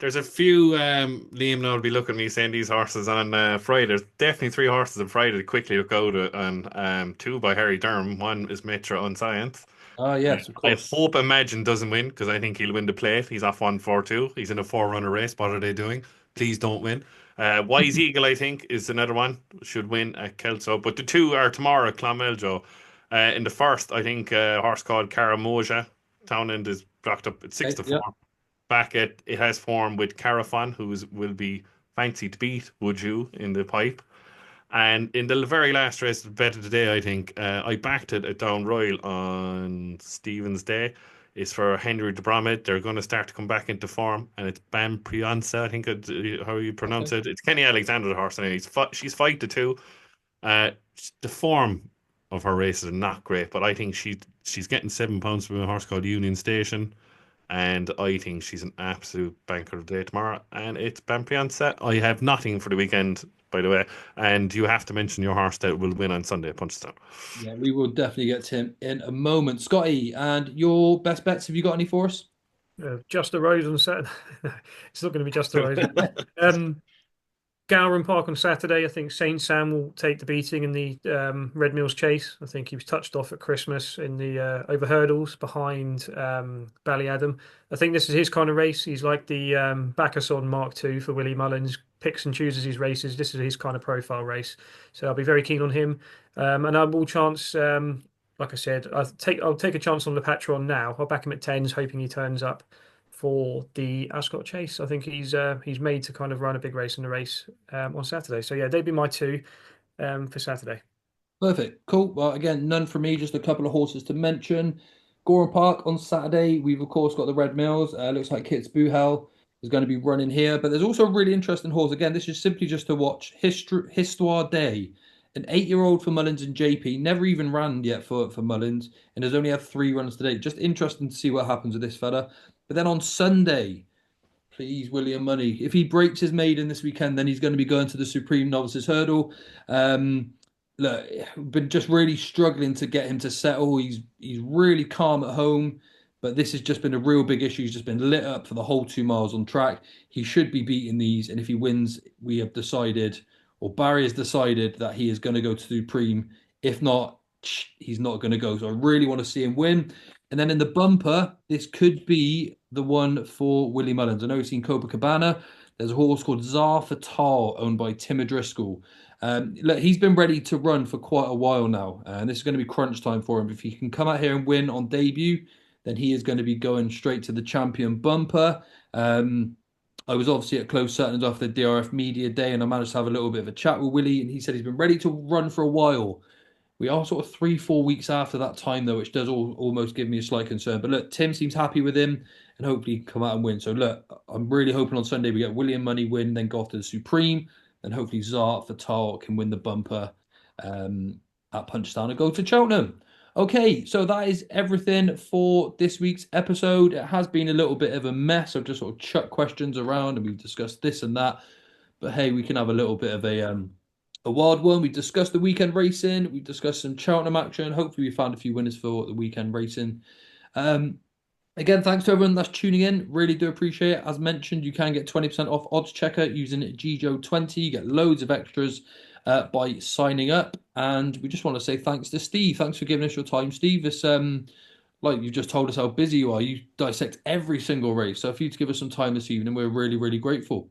S5: There's a few, Liam now will be looking at me saying these horses on Friday. There's definitely three horses on Friday to quickly look out at, and two by Harry Durham. One is Mitra on Science.
S1: Ah, yes, of
S5: I
S1: course.
S5: hope Imagine doesn't win because I think he'll win the plate. He's off 1-4-2. He's in a four-runner race. What are they doing? Please don't win. Wise Eagle, I think, is another one. Should win at Kelso. But the two are tomorrow at Clonmel, Joe. In the first, I think a horse called Caramoja. Townend is blocked up at 6
S1: Okay,
S5: to
S1: yeah.
S5: 4. Back at it has form with Carafon, who will be fancy to beat, would you, in the pipe. And in the very last race of bet of the day, I think I backed it at Down Royal on Stephen's Day. It's for Henry de Bromhead. They're going to start to come back into form, and it's Bam Prianza, I think how you pronounce
S1: Okay.
S5: it. It's Kenny Alexander, the horse, and she's 5-2. Uh, the form of her races are not great, but I think she's getting £7 from a horse called Union Station. And I think she's an absolute banker of the day tomorrow. And it's Bampianza. I have nothing for the weekend, by the way. And you have to mention your horse that will win on Sunday at Punchestown.
S1: Yeah, we will definitely get to him in a moment. Scotty, and your best bets, have you got any for us?
S4: Just a Rose on Saturday. It's not going to be just a Rose. Gowran Park on Saturday. I think Saint Sam will take the beating in the Red Mills Chase. I think he was touched off at Christmas in the over hurdles behind Ballyadam. I think this is his kind of race. He's like the Bacchus Mark II for Willie Mullins. Picks and chooses his races. This is his kind of profile race. So I'll be very keen on him. And I will chance, like I said, I'll take a chance on the Patron now. I'll back him at tens, hoping he turns up for the Ascot Chase. I think he's made to kind of run a big race in the race on Saturday. So yeah, they'd be my two for Saturday.
S1: Perfect. Cool. Well, again, none for me, just a couple of horses to mention. Gorham Park on Saturday. We've, of course, got the Red Mills. Looks like Kit's Buhel is going to be running here. But there's also a really interesting horse. Again, this is simply just to watch Histoire Day. An 8-year-old for Mullins and JP. Never even ran yet for Mullins and has only had 3 runs today. Just interesting to see what happens with this fella. But then on Sunday, please, William Money. If he breaks his maiden this weekend, then he's going to be going to the Supreme Novices Hurdle. Look, been just really struggling to get him to settle. He's really calm at home, but this has just been a real big issue. He's just been lit up for the whole 2 miles on track. He should be beating these, and if he wins, we have decided, or Barry has decided, that he is going to go to Supreme. If not, he's not going to go. So I really want to see him win. And then in the bumper, this could be the one for Willie Mullins. I know we've seen Copacabana. There's a horse called Zar Fatal, owned by Tim O'Driscoll. Look, he's been ready to run for quite a while now, and this is going to be crunch time for him. If he can come out here and win on debut, then he is going to be going straight to the champion bumper. I was obviously at Close Sutton's after the DRF Media Day, and I managed to have a little bit of a chat with Willie, and he said he's been ready to run for a while. We are sort of 3-4 weeks after that time, though, which does almost give me a slight concern. But look, Tim seems happy with him, and hopefully he can come out and win. So look, I'm really hoping on Sunday we get William Money win, then go off to the Supreme, and hopefully Zart Fatal can win the bumper at Punchestown and go to Cheltenham. Okay, so that is everything for this week's episode. It has been a little bit of a mess. I've just sort of chucked questions around, and we've discussed this and that. But hey, we can have a little bit of a wild one. We discussed the weekend racing. We discussed some Cheltenham action. Hopefully we found a few winners for the weekend racing. Again, thanks to everyone that's tuning in. Really do appreciate it. As mentioned, you can get 20% off Oddschecker using GJO20. You get loads of extras by signing up. And we just want to say thanks to Steve. Thanks for giving us your time, Steve. It's like you just told us how busy you are. You dissect every single race. So for you to give us some time this evening, we're really, really grateful.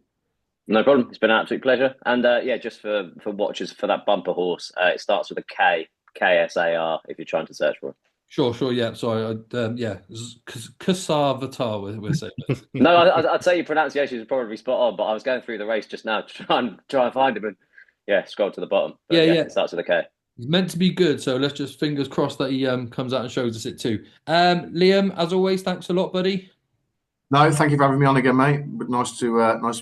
S2: No problem. It's been an absolute pleasure. And yeah, just for watchers for that bumper horse, it starts with a K, KSAR, if you're trying to search for it.
S1: Sure. Yeah. Sorry. Kasavatar, we're saying.
S2: No, I'd say your pronunciation is probably spot on, but I was going through the race just now to try and find him, and yeah, scroll to the bottom. But, yeah. It starts with a K.
S1: He's meant to be good, so let's just fingers crossed that he comes out and shows us it too. Liam, as always, thanks a lot, buddy.
S3: No, thank you for having me on again, mate. But nice to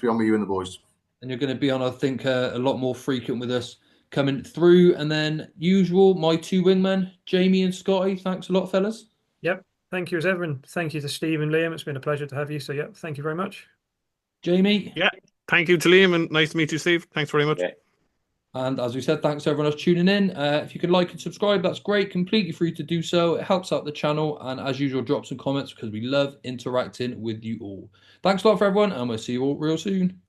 S3: be on with you and the boys.
S1: And you're going to be on, I think, a lot more frequent with us coming through. And then, usual, my two wingmen, Jamie and Scotty. Thanks a lot, fellas.
S4: Yep. Thank you as ever. And thank you to Steve and Liam. It's been a pleasure to have you. So, yeah, thank you very much.
S1: Jamie?
S5: Yeah. Thank you to Liam, and nice to meet you, Steve. Thanks very much.
S2: Yeah.
S1: And as we said, thanks to everyone else tuning in. If you could like and subscribe, that's great. Completely free to do so. It helps out the channel. And as usual, drop some comments because we love interacting with you all. Thanks a lot for everyone, and we'll see you all real soon.